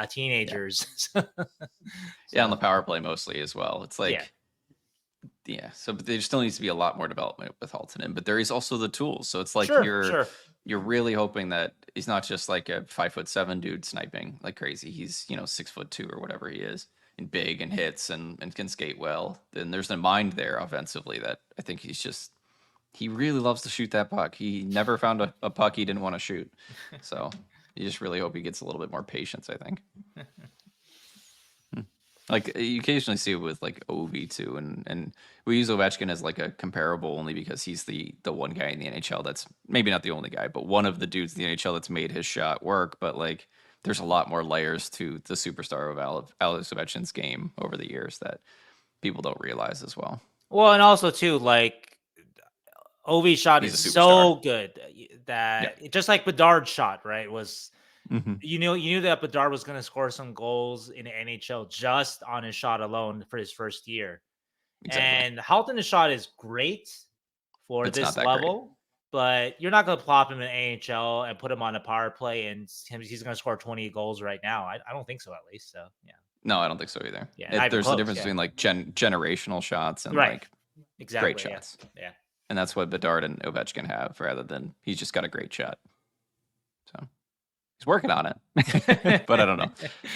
teenagers. Yeah, on the power play mostly as well. It's like, yeah. So but there still needs to be a lot more development with Halttunen, but there is also the tools. So it's like you're really hoping that he's not just like a 5'7" dude sniping like crazy. He's 6'2" or whatever he is, and big and hits and can skate well. Then there's a mind there offensively that I think he really loves to shoot that puck. He never found a puck he didn't want to shoot. So you just really hope he gets a little bit more patience, I think. Like you occasionally see it with like Ovi too, and we use Ovechkin as like a comparable only because he's the one guy in the NHL that's maybe not the only guy, but one of the dudes in the NHL that's made his shot work. But like, there's a lot more layers to the superstar of Alex Ovechkin's game over the years that people don't realize as well. Well, and also too, like Ovi's shot is so good that just like Bedard's shot, right, was. You knew that Bedard was going to score some goals in the NHL just on his shot alone for his first year. Exactly. And Halttunen's shot is great for this level, but you're not going to plop him in AHL and put him on a power play and he's going to score 20 goals right now. I don't think so, at least. So, yeah. No, I don't think so either. Yeah, there's a difference between like generational shots and like great shots. Yeah. And that's what Bedard and Ovechkin have rather than he's just got a great shot. So he's working on it, but I don't know.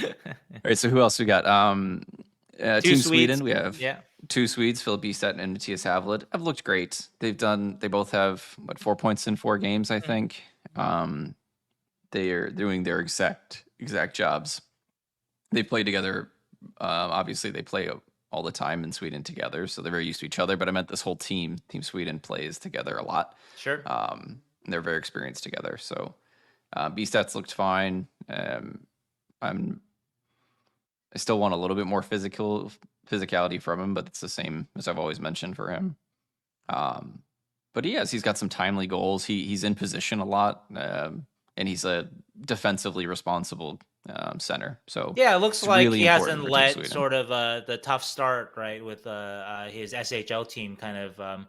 All right, so who else we got? Team Sweden, we have two Swedes, Filip Bystedt and Mattias Havelid. Have looked great. They both have 4 points in 4 games, I think. They are doing their exact jobs. They play together. Obviously, they play all the time in Sweden together, so they're very used to each other. But I meant this whole team Sweden plays together a lot. Sure. They're very experienced together, so. B-stats looked fine. I still want a little bit more physicality from him, but it's the same as I've always mentioned for him. But he's got some timely goals. He's in position a lot, and he's a defensively responsible center. So yeah, it looks like really he hasn't let sort of the tough start right with his SHL team kind of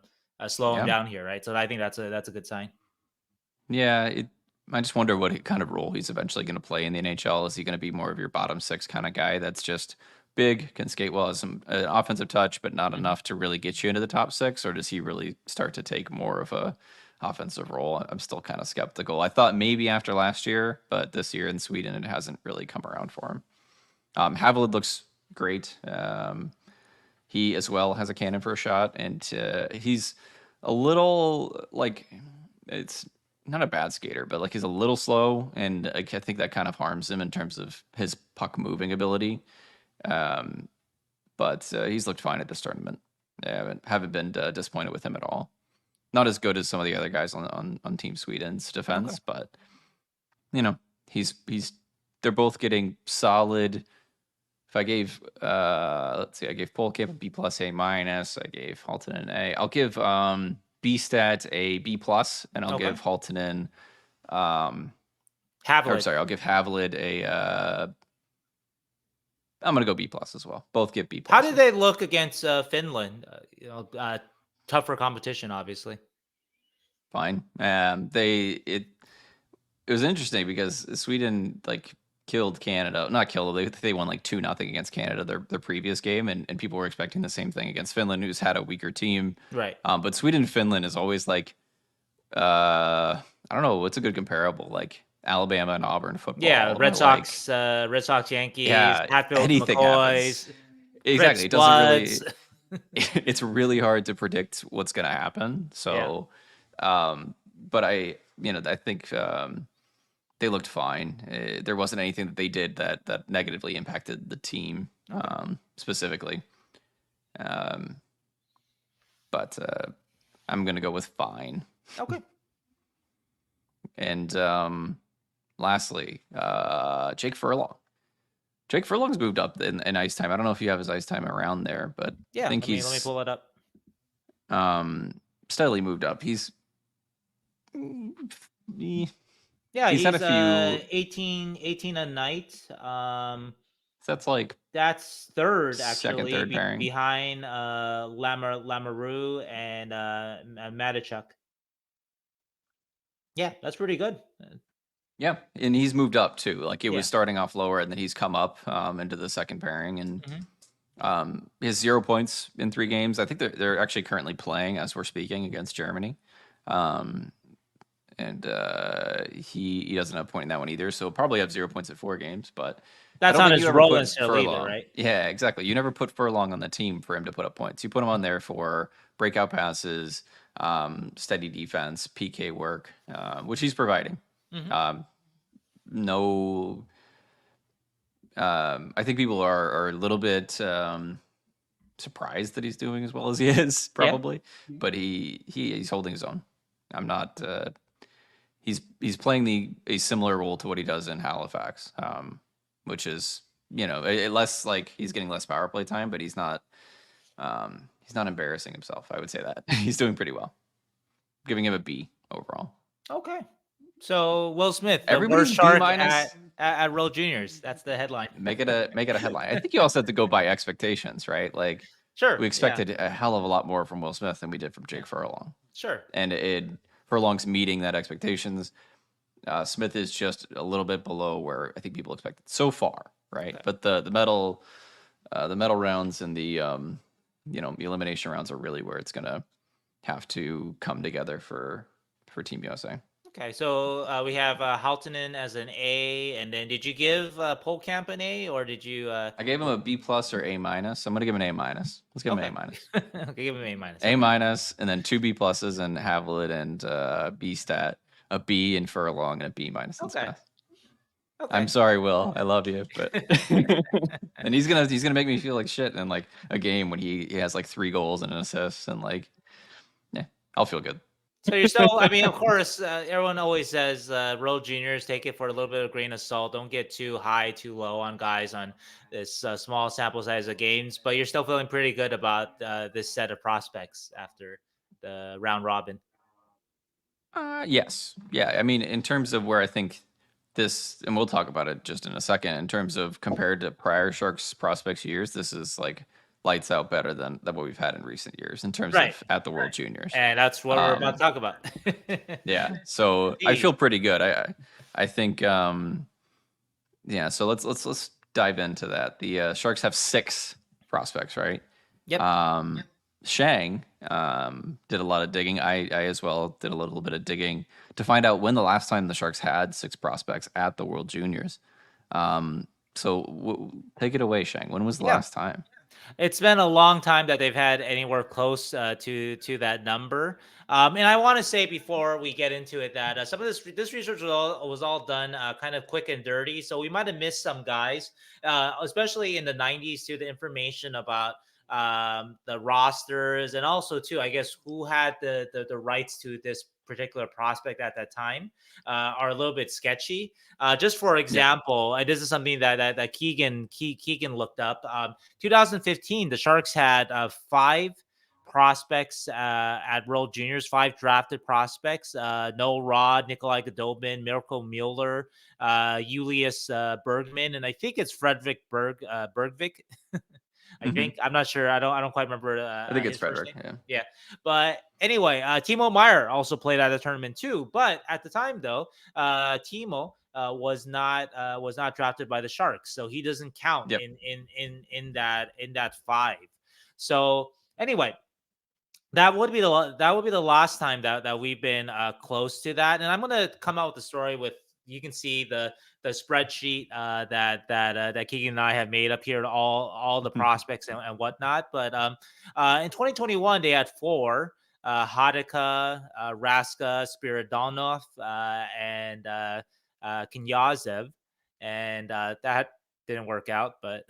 slow him down here, right? So I think that's a good sign. Yeah, I just wonder what kind of role he's eventually going to play in the NHL. Is he going to be more of your bottom 6 kind of guy that's just big, can skate well, has some offensive touch, but not enough to really get you into the top 6? Or does he really start to take more of a offensive role. I'm still kind of skeptical. I thought maybe after last year, but this year in Sweden, it hasn't really come around for him. Havelid looks great. He as well has a cannon for a shot, and he's a little like, it's not a bad skater, but like he's a little slow, and I think that kind of harms him in terms of his puck moving ability. But he's looked fine at this tournament. I haven't been disappointed with him at all. Not as good as some of the other guys on Team Sweden's defense, but you know, they're both getting solid. If I gave let's see, I gave Pohlkamp a B+, A-. I gave Halttunen an A. I'll give Bystedt a B+, and I'll give Halttunen Havelid. I'll give Havelid a I'm gonna go B+ as well. Both get B+. How did they look against Finland? Tougher competition, obviously. Fine. It was interesting because Sweden like killed Canada. Not killed. They won like 2-0 against Canada their previous game, and people were expecting the same thing against Finland, who's had a weaker team. Right. But Sweden Finland is always like I don't know what's a good comparable, like Alabama and Auburn football. Yeah, Red Sox, Yankees, Hatfield, anything McCoys, exactly. It doesn't really. It's really hard to predict what's going to happen. So, but I think they looked fine. There wasn't anything that they did that negatively impacted the team specifically. But I'm going to go with fine. Okay. And lastly, Jake Furlong. Jake Furlong's moved up in ice time. I don't know if you have his ice time around there, but yeah, I think let me pull it up. Steadily moved up. He's had a few 18 a night. That's like that's third actually, third pairing behind Lamoureux and Mattias. Yeah, that's pretty good. Yeah, and he's moved up too. Like it was starting off lower, and then he's come up into the second pairing, and he has 0 points in 3 games. I think they're actually currently playing as we're speaking against Germany, and he doesn't have a point in that one either. So probably have 0 points at 4 games, but that's not his role in either, right? Yeah, exactly. You never put Furlong on the team for him to put up points. You put him on there for breakout passes, steady defense, PK work, which he's providing. No, I think people are a little bit surprised that he's doing as well as he is, probably. But he's holding his own. I'm not. He's playing a similar role to what he does in Halifax, which is less like he's getting less power play time, but he's not embarrassing himself. I would say that he's doing pretty well. Giving him a B overall. Okay. So Will Smith, everybody's worst shark at World Juniors. That's the headline. Make it a headline. I think you also have to go by expectations, right? Like, sure, we expected a hell of a lot more from Will Smith than we did from Jake Furlong. Sure, and Furlong's meeting that expectations. Smith is just a little bit below where I think people expected so far, right? Okay. But the medal rounds and the elimination rounds are really where it's gonna have to come together for Team USA. Okay, so we have Halttunen as an A, and then did you give Pohlkamp an A, or did you? I gave him a B+ or A-. I'm gonna give him an A-. Let's give him an A-. Okay, give him an A-. A-, and then 2 B+ and Havelid and Bystedt, a B in Furlong and a B-. Okay. I'm sorry, Will. I love you, but and he's gonna make me feel like shit in like a game when he has like 3 goals and an assist, and like, yeah, I'll feel good. So you're still, I mean, of course, everyone always says World Juniors, take it for a little bit of grain of salt. Don't get too high, too low on guys on this small sample size of games. But you're still feeling pretty good about this set of prospects after the round robin. Yes. Yeah. I mean, in terms of where I think this, and we'll talk about it just in a second, in terms of compared to prior Sharks prospects years, this is like lights out better than what we've had in recent years in terms of at the World Juniors. And that's what we're about to talk about. Yeah. So I feel pretty good. I think, yeah. So let's dive into that. The Sharks have 6 prospects, right? Yep. Sheng did a lot of digging. I as well did a little bit of digging to find out when the last time the Sharks had 6 prospects at the World Juniors. So take it away, Sheng. When was the Yeah. last time? It's been a long time that they've had anywhere close to that number. And I want to say before we get into it that some of this research was all done kind of quick and dirty, so we might have missed some guys, especially in the '90s, to the information about the rosters, and also too, I guess, who had the rights to this particular prospect at that time are a little bit sketchy. Just for Yeah. example, this is something that Keegan looked up. 2015, the Sharks had 5 prospects at World Juniors, 5 drafted prospects: Noel Rod, Nikolai Godobin, Mirko Mueller, Julius Bergman, and I think it's Frederick Bergvik. I Mm-hmm. think, I'm not sure. I don't quite remember I think it's his first Frederick. name. Yeah. Yeah, but anyway, Timo Meyer also played at the tournament too. But at the time, though, Timo was not drafted by the Sharks, so he doesn't count Yep. in that 5. So anyway, that would be the last time that we've been close to that. And I'm gonna come out with the story with, you can see the spreadsheet that Keegan and I have made up here, all the prospects and whatnot. But in 2021 they had 4: Hadika, Raska, Spiridonov, and Knyazev, and that didn't work out. But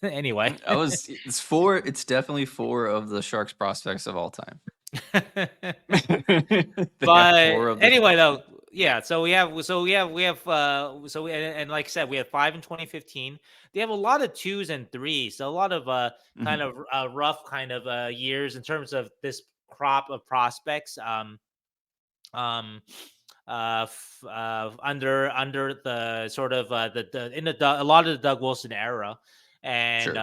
anyway. It's 4. It's definitely 4 of the Sharks prospects of all time. They have 4 But of the anyway, though, yeah. And like I said, we have 5 in 2015. They have a lot of 2s and 3s, so a lot of kind Mhm. of rough kind of years in terms of this crop of prospects. Um, under the sort of the in the a lot of the Doug Wilson era. And Sure.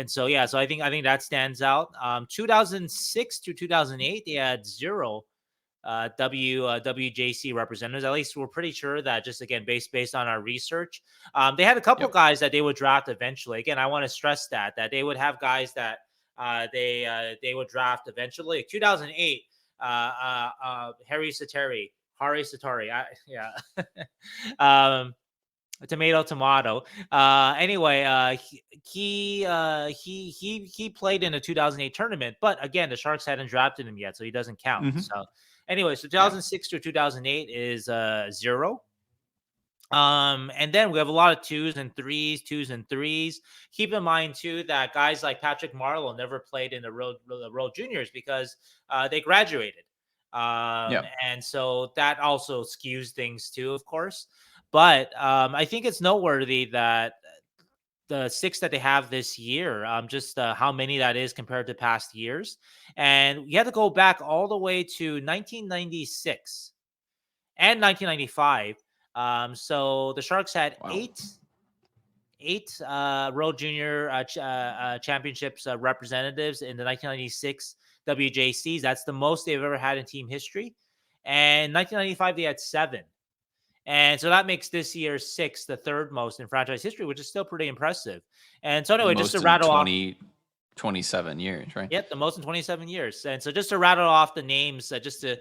so yeah, so I think that stands out. 2006 to 2008, they had 0 WJC representatives. At least we're pretty sure that, just again based on our research. They had a couple Yep. guys that they would draft eventually. Again, I want to stress that they would have guys that they would draft eventually. Like 2008, Hari Satari. Yeah. um, tomato. Anyway, he played in a 2008 tournament, but again, the Sharks hadn't drafted him yet, so he doesn't count. Mhm. So anyway, so Yeah. 2006 to 2008 is 0. And then we have a lot of 2s and 3s. Keep in mind too that guys like Patrick Marleau never played in the World Juniors because they graduated. Yeah. And so that also skews things too, of course. But I think it's noteworthy that the 6 that they have this year, just how many that is compared to past years. And you have to go back all the way to 1996 and 1995. So the Sharks had Wow. eight World Junior Championships representatives in the 1996 WJCs. That's the most they've ever had in team history. And 1995 they had 7. And so that makes this year's 6 the third most in franchise history, which is still pretty impressive. And so The anyway, just to most in rattle off, 27 years, right? yep, the most in 27 years. And so just to rattle off the names, just to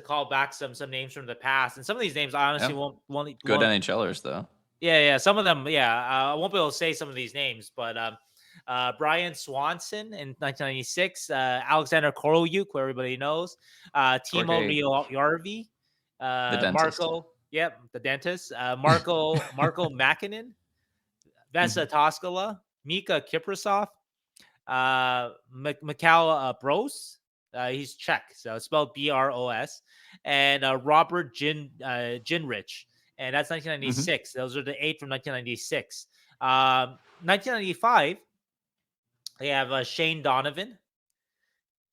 call back some names from the past. And some of these names I honestly Yeah. won't Good NHLers though. yeah, some of them, yeah, I won't be able to say some of these names, but Brian Swanson in 1996, Alexander Korolyuk, who everybody knows, Timo Jorge, Yarvi, the dentist. Marco, yep, the dentist, Marco Makinen, Mhm. Vesa Toskala, Mika Kiprasov, Mikhail Bros. He's Czech, so it's spelled Bros. And Robert Ginrich, and that's Mhm. 1996. Those are the 8 from 1996. 1995, they have Shane Donovan.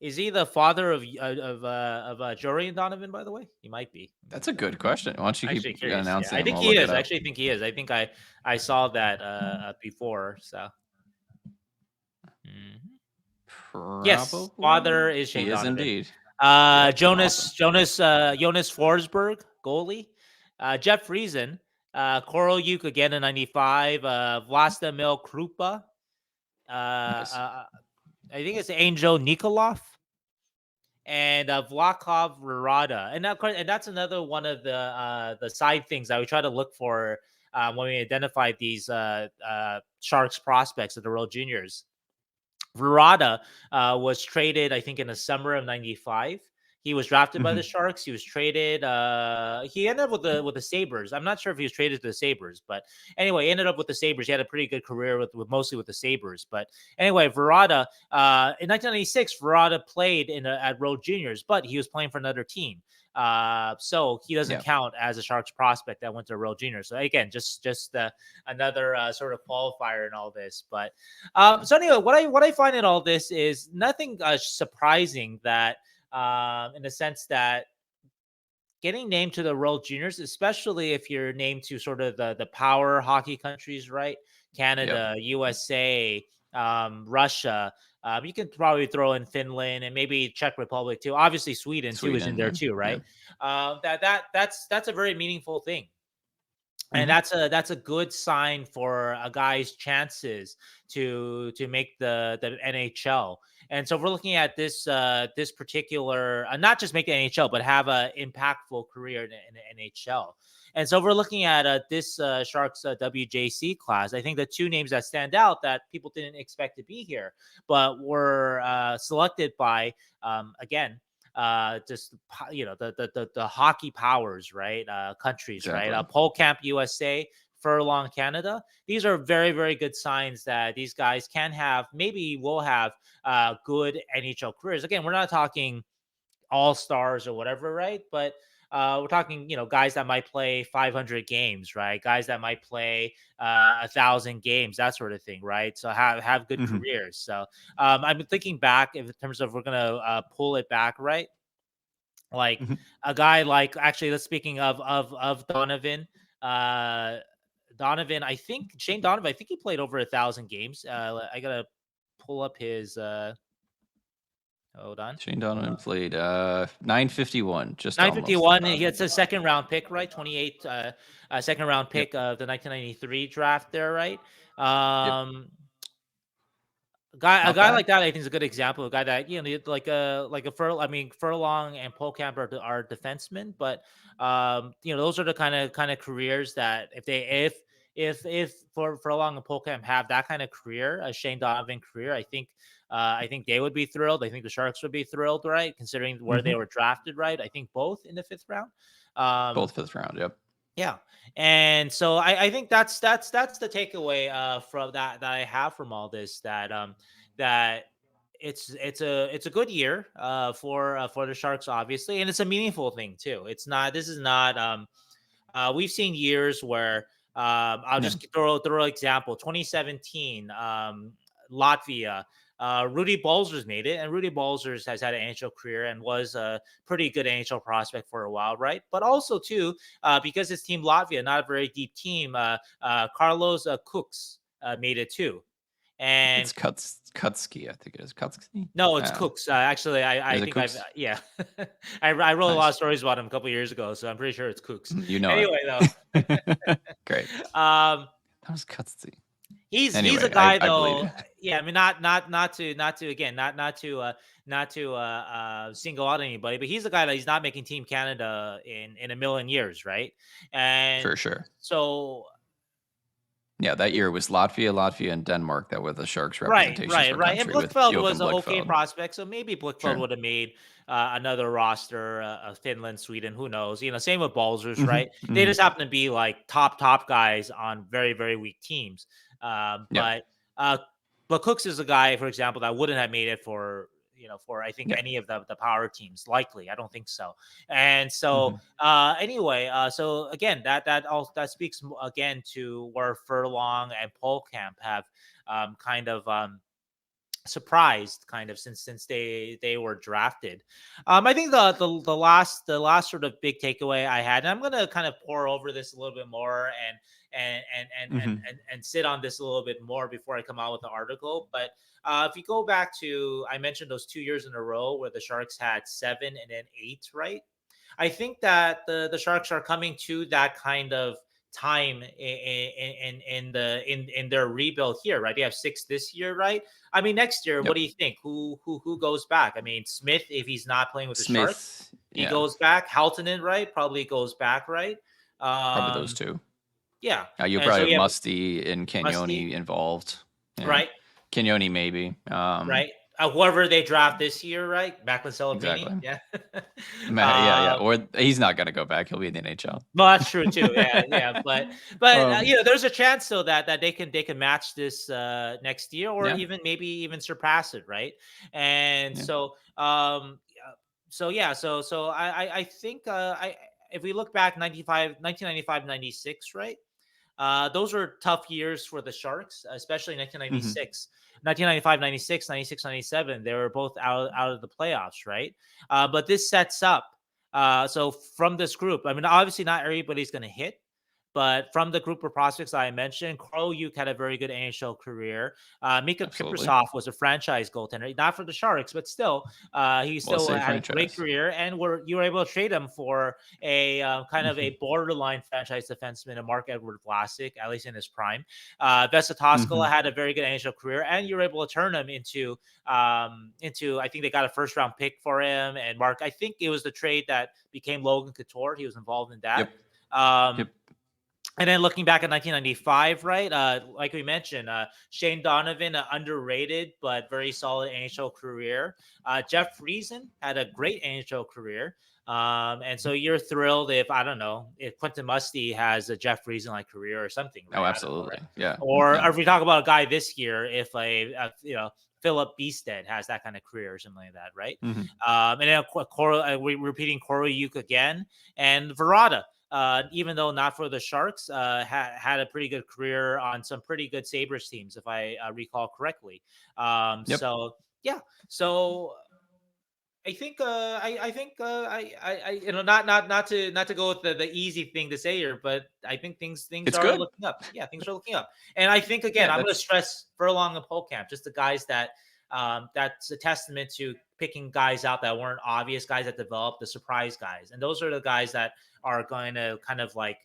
Is he the father of Jorian Donovan? By the way, he might be. That's a good question. Why don't you keep Actually curious. Yeah, announcing I them? think I'll he look it is. I up. actually think he is. I think I saw that before. So. Mhm. Yes, father Probably. is He Shane is Donovan. indeed. Yep. Awesome. Jonas Forsberg, goalie. Jeff Friesen, Korolyuk again in 95. Vlastimil Krupa, uh, Nice. uh, I think it's Angel Nikolov and Vlatko Rada, and that's another one of the side things that we try to look for when we identify these Sharks prospects at the World Juniors. Verada was traded, I think, in the summer of '95. He was drafted by the Sharks. He was traded. He ended up with the Sabres. I'm not sure if he was traded to the Sabres, but anyway, he ended up with the Sabres. He had a pretty good career with mostly with the Sabres. But anyway, Verada in 1996, Verada played at World Juniors, but he was playing for another team. So he doesn't count as a Sharks prospect that went to World Juniors. So again, just another sort of qualifier in all this. But so anyway, what I find in all this is nothing surprising that in the sense that getting named to the World Juniors, especially if you're named to sort of the power hockey countries, right? Canada, USA, Russia. You can probably throw in Finland and maybe Czech Republic too. Obviously, Sweden too is in there too, right? That's a very meaningful thing. And that's a good sign for a guy's chances to make the NHL. And so if we're looking at this this particular, not just make the NHL, but have an impactful career in the NHL. And so if we're looking at this Sharks WJC class, I think the two names that stand out that people didn't expect to be here, but were selected by again just the hockey powers, right? Countries, Exactly. right? Pohlkamp, USA, Furlong, Canada. These are very, very good signs that these guys can have, maybe will have good NHL careers. Again, we're not talking all stars or whatever, right? But we're talking, guys that might play 500 games, right? Guys that might play 1,000 games, that sort of thing, right? So have good careers. So I've been thinking back in terms of we're gonna pull it back, right? Like a guy like actually, let's speaking of Donovan. Donovan, I think Shane Donovan, I think he played over 1,000 games. I gotta pull up his. Hold on. Shane Donovan played 951, just 951. almost. He gets a second round pick, right? 28 second round pick of the 1993 draft there, right? A guy like that, I think, is a good example. A guy that Furlong and Pohlkamp are defensemen, but those are the kind of careers that if Furlong and Pohlkamp have that kind of career, a Shane Donovan career, I think they would be thrilled. I think the Sharks would be thrilled, right? Considering where they were drafted, right? I think both in the 5th round. Both 5th round, yep. Yeah, and so I think that's the takeaway from that I have from all this, that it's a good year for the Sharks, obviously, and it's a meaningful thing too. It's not this is not we've seen years where I'll just throw an example. 2017, Latvia. Rudy Balzers made it, and Rudy Balzers has had an NHL career and was a pretty good NHL prospect for a while, right? But also too, because his team Latvia, not a very deep team, Carlos Cooks made it too. And it's Kutsky, I think it is Kutsky. No, it's Cooks. Actually, I think Cooks? I wrote a lot of stories about him a couple of years ago, so I'm pretty sure it's Cooks. Anyway, though. Great. That was Kutsky. He's a guy though. Yeah, I mean, not to single out anybody, but he's a guy that he's not making Team Canada in a million years, right? And for sure. So yeah, that year was Latvia, and Denmark that were the Sharks representation. Right. And Blichfeld was an okay prospect, so maybe Blichfeld would have made another roster, Finland, Sweden, who knows? Same with Balzers, right? They just happen to be like top guys on very, very weak teams. But Cooks is a guy, for example, that wouldn't have made it for I think any of the power teams. Likely, I don't think so. And so anyway, so again, that speaks again to where Furlong and Pohlkamp have kind of surprised since they were drafted. I think the last sort of big takeaway I had, and I'm gonna kind of pour over this a little bit more and sit on this a little bit more before I come out with the article. But if you go back to, I mentioned those 2 years in a row where the Sharks had 7 and then 8, right? I think that the Sharks are coming to that kind of time in their rebuild here, right? They have 6 this year, right? I mean, next year, what Yep. do you think? Who goes back? I mean, Smith, if he's not playing with the Sharks, Smith, he yeah, goes back. Halttunen, right? Probably goes back, right? probably those Um, two. yeah. You'll And probably so have you have Musty and Musty, Cagnoni involved. Yeah, right? Cagnoni maybe. Right. Whoever they draft this year, right? Macklin Celebrini. Exactly. Yeah. Yeah. um, Or he's not gonna go back. He'll be in the NHL. well, that's true too. Yeah, yeah. But Um, there's a chance though that they can match this next year, or yeah, even maybe even surpass it, right? And yeah. so yeah, so I think I if we look back 1995, 96, right? Those were tough years for the Sharks, especially Hmm. 1996. 1995, 96, 96, 97. They were both out of the playoffs, right? But this sets up. So from this group, I mean, obviously not everybody's going to hit, but from the group of prospects I mentioned, Yuk had a very good NHL career. Mika Absolutely. Kiprasov was a franchise goaltender, not for the Sharks, but still, he Well, still say had a great franchise. career, and you were able to trade him for a kind of a borderline franchise defenseman, a Mark-Edward Vlasic, at least in his prime. Vesa Hmm. Toskala had a very good NHL career, and you were able to turn him into I think they got a first round pick for him. And Mark, I think it was the trade that became Logan Couture. He was involved in that. Yep. Um, Yep. and then looking back at 1995, right? Like we mentioned, Shane Donovan, underrated but very solid NHL career. Jeff Friesen had a great NHL career. And so you're thrilled if, I don't know, if Quentin Musty has a Jeff Friesen like career or something, Oh, right? I don't know, absolutely. right? Yeah. Or Yeah. if we talk about a guy this year, if Filip Bystedt has that kind of career or something like that, right? Hmm. And then we're repeating Yuk again, and Verada, even though not for the Sharks, had a pretty good career on some pretty good Sabres teams, if I recall correctly. Yep. So yeah, so I think I think I not to go with the easy thing to say here, but I think things It's are good. looking up. Yeah, things are looking up, and I think again Yeah. I'm going to That's stress Furlong and Pohlkamp, just the guys that that's a testament to picking guys out that weren't obvious, guys that developed, the surprise guys, and those are the guys that are going to kind of like,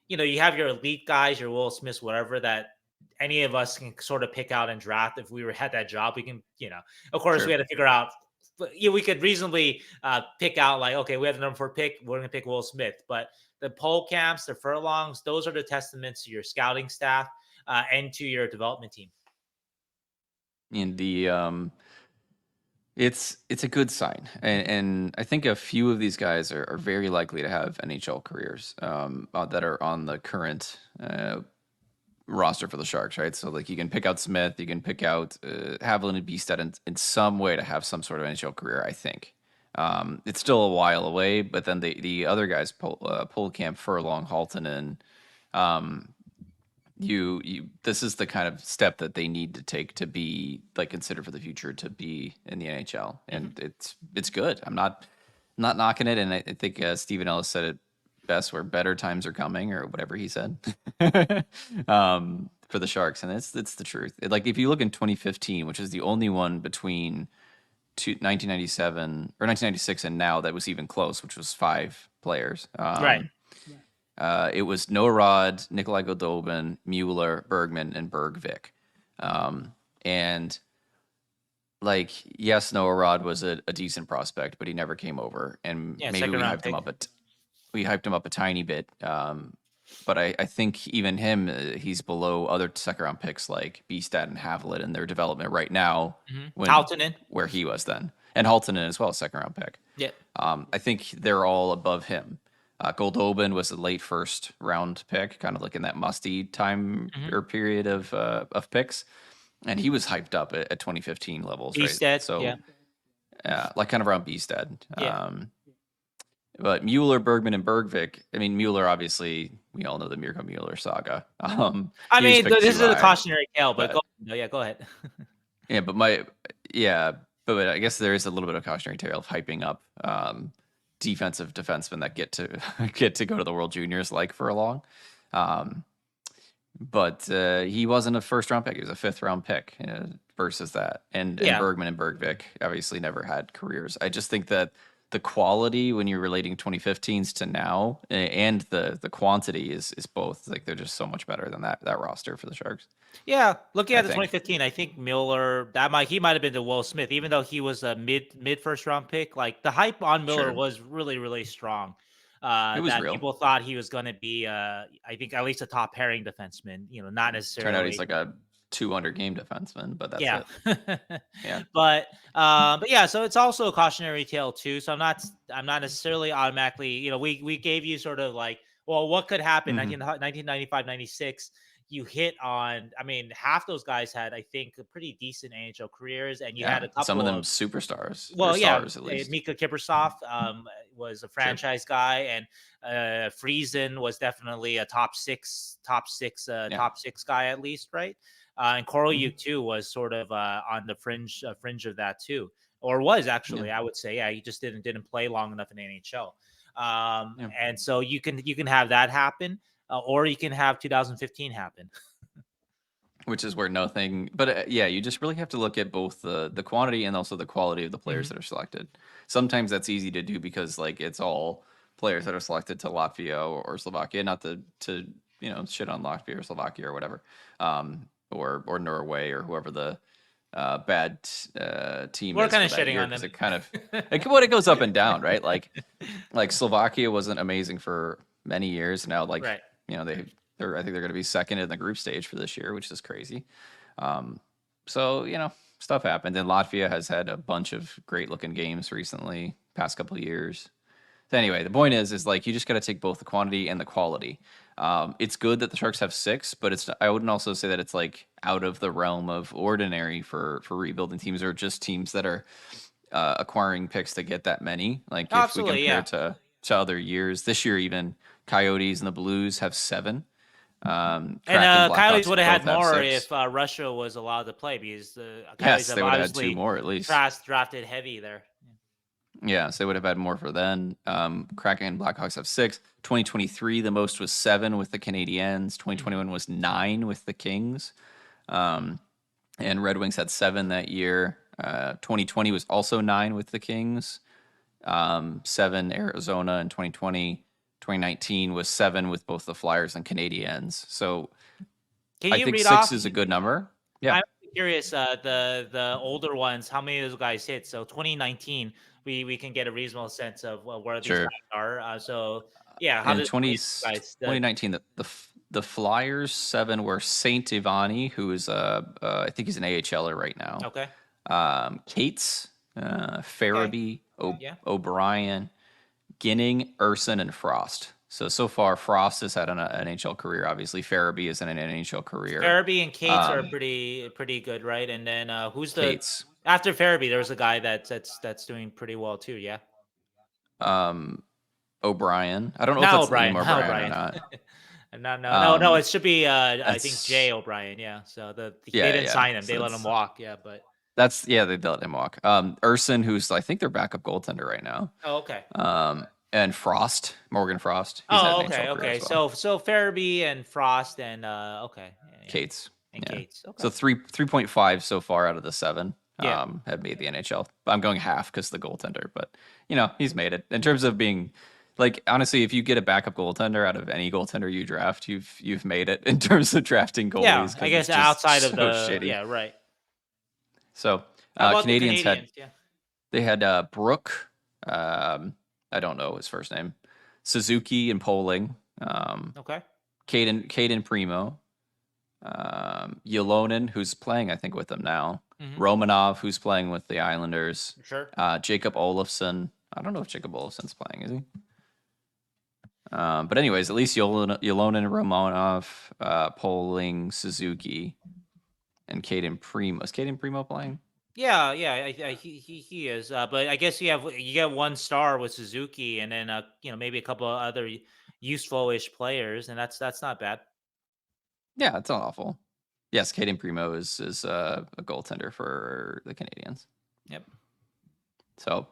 you have your elite guys, your Will Smiths, whatever, that any of us can sort of pick out and draft. If we were had that job, we can, of course, we true. had to figure out. But we could reasonably pick out like, okay, we have the number 4 pick, we're going to pick Will Smith. But the pole camps, the furlongs, those are the testaments to your scouting staff and to your development team. In the It's a good sign, and I think a few of these guys are very likely to have NHL careers that are on the current roster for the Sharks, right? So like you can pick out Smith, you can pick out Havelid and Bystedt in some way to have some sort of NHL career. I think it's still a while away, but then the other guys, Pohlkamp, Furlong, Halttunen, um, this is the kind of step that they need to take to be like considered for the future to be in the NHL, and it's good. I'm not knocking it, and I think Stephen Ellis said it best, where better times are coming, or whatever he said, for the Sharks, and it's the truth. Like if you look in 2015, which is the only one between 1997 or 1996 and now that was even close, which was 5 players. Right. It was Noah Rod, Nikolai Goldobin, Mueller, Bergman, and Bergvik. And like, yes, Noah Rod was a decent prospect, but he never came over. And Yeah, maybe second we round hyped him pick. up a tiny bit. But I think even him, he's below other second round picks like Bystedt and Havelid in their development right now, Halttunen. where he was then, and Halttunen as well, second round pick. Yeah. I think they're all above him. Goldobin was a late first round pick, kind of like in that musty time or period of picks, and he was hyped up at 2015 levels, right? Easted. Yeah. So, like kind of around Bystedt. Yeah. But Mueller, Bergman, and Bergvik. I mean, Mueller, obviously, we all know the Mirko Mueller saga. I He was mean, picked this too is a high, cautionary tale, but but go ahead. yeah, but I guess there is a little bit of cautionary tale of hyping up defensive defensemen that get to get to go to the World Juniors like Furlong. But he wasn't a first round pick; he was a 5th round pick versus that. And Yeah. Bergman and Bergvik obviously never had careers. I just think that the quality when you're relating 2015s to now, and the quantity is both. Like they're just so much better than that roster for the Sharks. Yeah, looking I at the think. 2015, I think Miller he might have been the Will Smith, even though he was a mid first round pick. Like the hype on Miller Sure. was really strong. It was That real. people thought he was going to be, I think at least a top pairing defenseman. Not Turned out he's necessarily. like a 200 game defenseman, but that's Yeah. it. Yeah. But yeah, so it's also a cautionary tale too. So I'm not necessarily automatically, we gave you sort of like, well, what could happen? Mm-hmm. 1995, 96, you hit on, I mean, half those guys had, I think, a pretty decent NHL careers, and you had Yeah. a Some of couple them of, superstars or well, yeah, stars at least. Mika Kiprusoff was a Sure. franchise guy, and Friesen was definitely a top six guy at least, right? And Korolyuk too was sort of on the fringe of that too, or was Yeah. actually, I would say, yeah, he just didn't play long enough in the NHL, Yeah. and so you can have that happen, or you can have 2015 happen. Which is where nothing, but yeah, you just really have to look at both the quantity and also the quality of the players that are selected. Sometimes that's easy to do because like it's all players that are selected to Latvia or Slovakia, not to shit on Latvia or Slovakia or whatever, or Norway or whoever the bad team We're is kind for of that shitting year, on because them. it kind of it goes up and down, right? Like Slovakia wasn't amazing for many years. Now, like Right. I think they're going to be second in the group stage for this year, which is crazy. So stuff happened. And Latvia has had a bunch of great looking games recently, past couple of years. So anyway, the point is like you just got to take both the quantity and the quality. It's good that the Sharks have 6, but I wouldn't also say that it's like out of the realm of ordinary for rebuilding teams, or just teams that are acquiring picks to get that many. Like if we Absolutely, compare yeah. to other years, this year even Coyotes and the Blues have 7. Kraken, And Coyotes Blackhawks would have both had have more 6. if Russia was allowed to play, because the Coyotes Yes, have they would have had 2 obviously more at least. drafted heavy there. Yes, they would have had more for then. Kraken and Blackhawks have 6. 2023, the most was 7 with the Canadiens. 2021 was 9 with the Kings. And Red Wings had 7 that year. 2020 was also 9 with the Kings. 7 Arizona in 2020. 2019 was 7 with both the Flyers and Canadiens. So Can I you think read 6 off? is a good number. Yeah, I'm curious, the older ones, how many of those guys hit? So 2019, we can get a reasonable sense of where these sure. guys are. So yeah, how In did 2019, the Flyers 7 were Saint Ivani, who is I think he's an AHLer right now. Okay. Cates, Okay. Farabee, Yeah. O'Brien, Ginning, Urson, and Frost. So far, Frost has had an NHL career. Obviously, Farabee is in an NHL career. Farabee and Cates are pretty good, right? And then who's Cates, after Farabee? There's a guy that's doing pretty well too. Yeah. O'Brien. I don't know if Not that's O'Brien. Liam Not O'Brien or O'Brien. not. No. It should be I think That's Jay O'Brien. Yeah. So they didn't yeah. sign him. So They let him walk. Yeah, but they let him walk. Urson, who's I think their backup goaltender right now. oh, okay. And Frost, Morgan Frost. He's had Oh, an NHL career okay. as well. So Farabee and Frost and okay. Yeah. Cates. And Yeah. Cates. Okay. So 3.5 so far out of the 7 Yeah. have made the NHL. I'm going half because the goaltender, but he's made it. In terms of being like, honestly, if you get a backup goaltender out of any goaltender you draft, you've made it in terms of drafting Yeah, goalies, I because guess it's just outside of so the shitty. yeah, right. So How about the Canadians Canadians? Yeah. they had Brooke, I don't know his first name, Suzuki and Poling, Okay. Caden Primo, Yolonen, who's playing, I think, with them now. Mhm. Romanov, who's playing with the Islanders. Sure. Jacob Olofsson. I don't know if Jacob Olofsson's playing, is he? But anyways, at least Yolonen, Romanov, Poling, Suzuki, and Caden Primo. Is Caden Primo playing? Yeah, he is. But I guess you get one star with Suzuki, and then maybe a couple of other useful-ish players, and that's not bad. Yeah, it's not awful. Yes, Caden Primo is a goaltender for the Canadians. Yep. So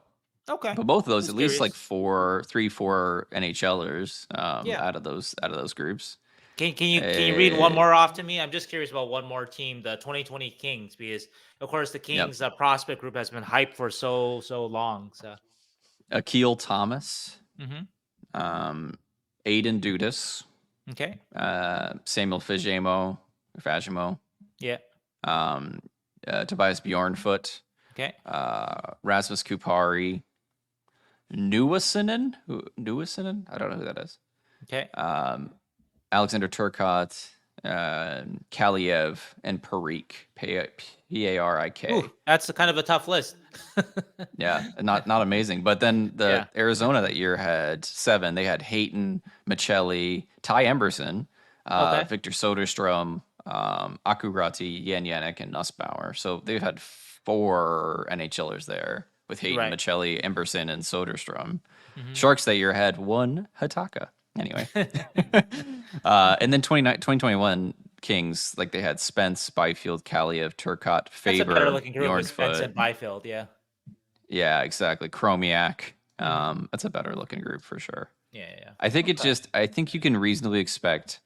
okay, but both of those, Just at least like curious. 4 NHLers Yeah. out of those groups. Can you read one more off to me? I'm just curious about one more team, the 2020 Kings, because of course the Yep. Kings prospect group has been hyped for so long. So Akil Thomas, Mm-hmm. Aiden Dudas, Okay. Samuel Fajimo, Yeah. Tobias Bjornfoot, Okay. Rasmus Kupari, Nuisinen. I don't know who that is. Okay. Alexander Turcotte, Kaliev, and Parik. Parik. Ooh, that's kind of a tough list. Yeah, not amazing. But then the Arizona that year had 7. They had Hayton, Michelli, Ty Emberson, Okay. Victor Soderstrom, Akurati, Yan Yannick, and Nussbauer. So they've had 4 NHLers there with Hayton, Right. Michelli, Emberson, and Soderstrom. Mm-hmm. Sharks that year had 1 Hataka. Anyway. And then 2021 Kings, like they had Spence, Byfield, Kaliev, Turcotte, Faber, That's a better looking group with Spence Bjornfoot. and Byfield, yeah. Yeah, exactly. Chromiak. That's a better looking group for sure. Yeah. I think I think you can reasonably expect,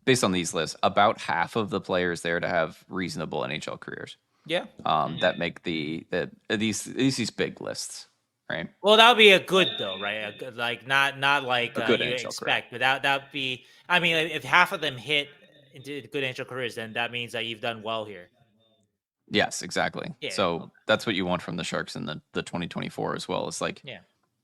based on these lists, about half of the players there to have reasonable NHL careers. Yeah. That make these big lists, right? Well, that would be a good though, right? A good, like not like A good you NHL career. expect, but that'd be. I mean, if half of them hit into good NHL careers, then that means that you've done well here. Yes, exactly. Yeah. So that's what you want from the Sharks in the 2024 as well. It's like, Yeah.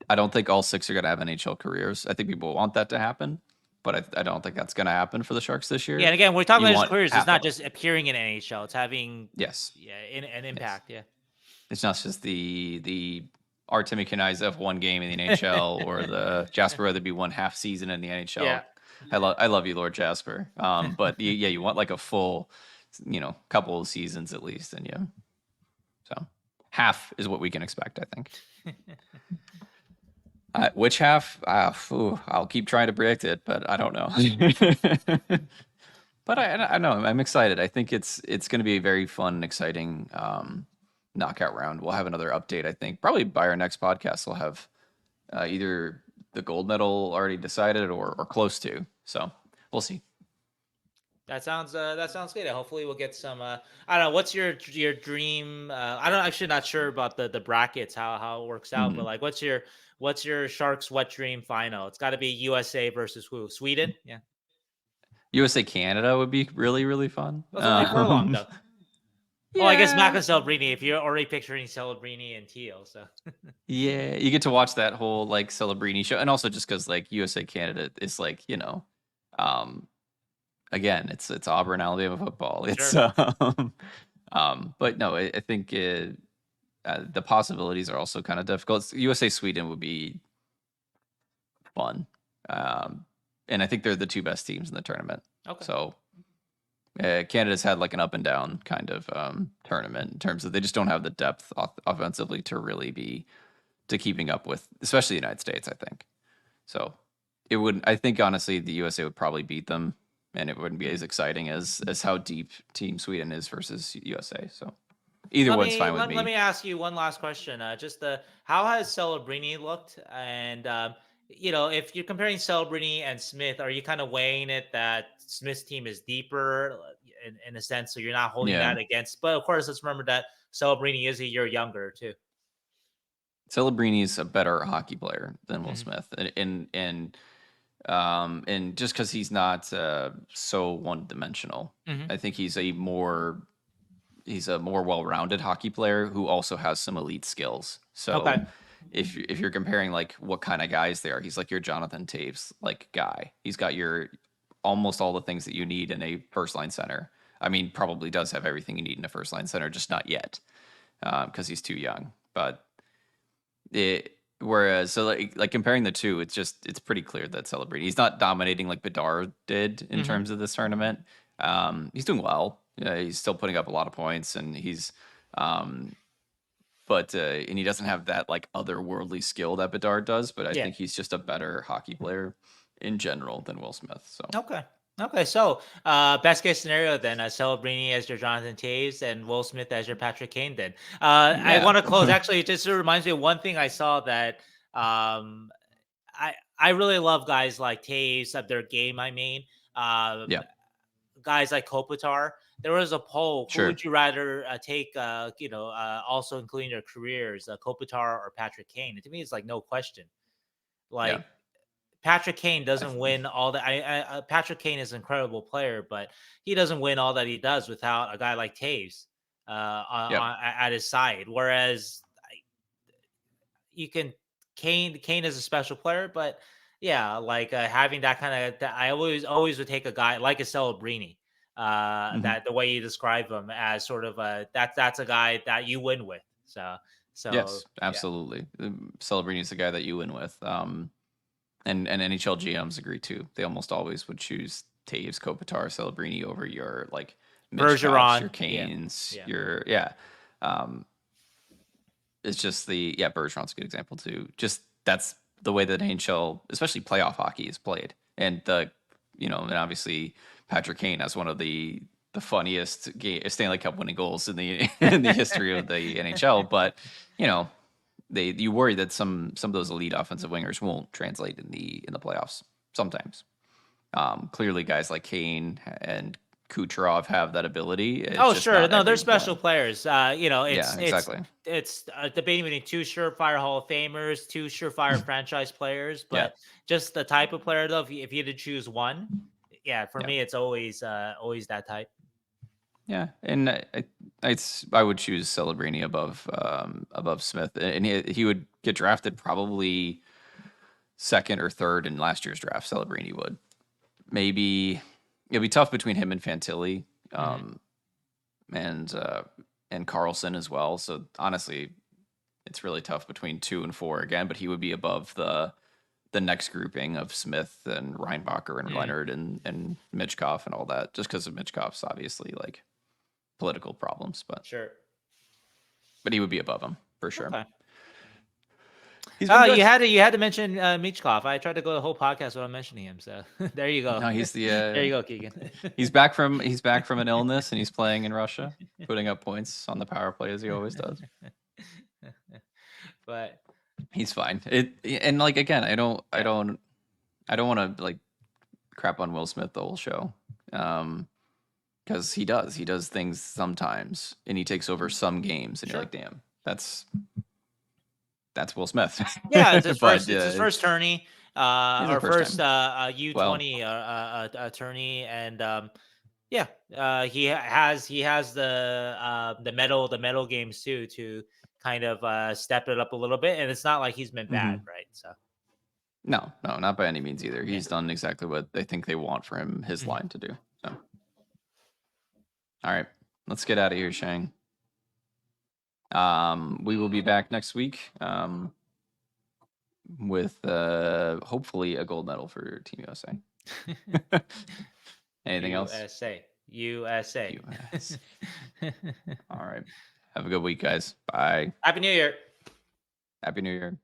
I don't think all 6 are going to have NHL careers. I think people want that to happen, but I don't think that's going to happen for the Sharks this year. Yeah, and again, we're talking You about want careers. It's half not of them. just appearing in NHL; it's having Yes. an impact. Yes. It's not just the Artemi Knyzhov 1 game in the NHL or the Jasper Weatherby 1 half season in the NHL. Yeah. I love you, Lord Jasper. But you want like a full, couple of seasons at least, and yeah. So half is what we can expect, I think. Which half? I'll keep trying to predict it, but I don't know. But I know I'm excited. I think it's going to be a very fun and exciting knockout round. We'll have another update, I think, probably by our next podcast. We'll have either the gold medal already decided or close to. So we'll see. That sounds good. Hopefully we'll get some I don't know, what's your dream I don't actually not sure about the brackets how it works out, but like what's your Sharks wet dream final? It's got to be USA versus who? Sweden? Yeah. USA Canada would be really, really fun. That's only Furlong though. Yeah. Well, I guess Mac and Celebrini if you're already picturing Celebrini and Teal, so yeah, you get to watch that whole like Celebrini show, and also just because like USA Canada is like again, it's Auburn, Alabama football. It's sure. But no, I think the possibilities are also kind of difficult. USA Sweden would be fun, and I think they're the 2 best teams in the tournament. Okay. So Canada's had like an up and down kind of tournament in terms of they just don't have the depth offensively to really be keeping up with, especially the United States. I think so. It wouldn't. I think honestly, the USA would probably beat them. And it wouldn't be as exciting as how deep Team Sweden is versus USA. So either one's fine with me. Let me ask you one last question. How has Celebrini looked? And if you're comparing Celebrini and Smith, are you kind of weighing it that Smith's team is deeper in a sense, so you're not holding that against? But of course, let's remember that Celebrini is a year younger too. Celebrini is a better hockey player than Will Smith, and just because he's not so one-dimensional, I think he's a more well-rounded hockey player who also has some elite skills. So if you're comparing like what kind of guys they are, he's like your Jonathan Taves like guy. He's got your almost all the things that you need in a first-line center. I mean, probably does have everything you need in a first-line center, just not yet because he's too young. But whereas so like comparing the two, it's pretty clear that Celebrini, he's not dominating like Bedard did in terms of this tournament. He's doing well. He's still putting up a lot of points, and he's but and he doesn't have that like otherworldly skill that Bedard does. But I think he's just a better hockey player in general than Will Smith. So Okay, so best case scenario then, Celebrini as your Jonathan Taves and Will Smith as your Patrick Kane then. I want to close, actually, it just reminds me of one thing I saw that I really love guys like Taves, of their game, I mean. Guys like Kopitar. there was a poll: who Sure. would you rather take? Also including their careers, Kopitar or Patrick Kane. And to me, it's like no question. Yeah. Like Patrick Kane doesn't win all that. Patrick Kane is an incredible player, but he doesn't win all that he does without a guy like Taves Yep. at his side. Whereas you can Kane is a special player, but yeah, like having that kind of, I always would take a guy like a Celebrini. That the way you describe him as sort of that's a guy that you win with. So Yes, yeah. absolutely. Celebrini is the guy that you win with. And NHL GMs agree too. They almost always would choose Taves, Kopitar, Celebrini over your like Mitchkoffs, your Bergeron, yeah, Canes, yeah. your Um, it's just Bergeron's a good example too. Just that's the way that NHL, especially playoff hockey, is played. And and obviously Patrick Kane has one of the funniest Stanley Cup winning goals in the in the history of the NHL. But you worry that some of those elite offensive wingers won't translate in the playoffs sometimes. Clearly, guys like Kane and Kucherov have that ability. It's Oh, just sure. not No, they're every special one. players. Yeah, exactly. It's debating between two surefire Hall of Famers, two surefire franchise players, Yeah, but just the type of player though. If you had to choose one, yeah, for yeah, me, it's always that type. yeah. And I would choose Celebrini above Smith, and he would get drafted probably second or third in last year's draft. Celebrini would. Maybe it'd be tough between him and Fantilli. Hmm. And Carlson as well. So honestly, it's really tough between 2 and 4 again. But he would be above the next grouping of Smith and Reinbacher and Mm, Leonard and Mitchkoff and all that, just because of Mitchkoff's obviously like political problems. sure. But he would be above him for sure. Okay. He's been good. You had to mention Michkov. I tried to go the whole podcast without mentioning him. So there you go. No, he's There the you go, Keegan. he's back from an illness and he's playing in Russia, putting up points on the power play as he always does. But He's fine. And like again, I yeah, don't want to like crap on Will Smith the whole show. Because he does things sometimes and he takes over some games and you're sure. like, damn, that's Will Smith. Yeah, it's his But first. It's his first tourney, it's his or first first time. Well, U20 tourney, and yeah, he has the medal games too to kind of step it up a little bit, and it's not like he's been bad, mhm. right? So No, not by any means either. yeah. He's done exactly what they think they want for him, his Mhm. line to do. So all right, let's get out of here, Sheng. We will be back next week. With hopefully a gold medal for Team USA. Anything else? USA. US. All right. Have a good week, guys. Bye. Happy New Year. Happy New Year.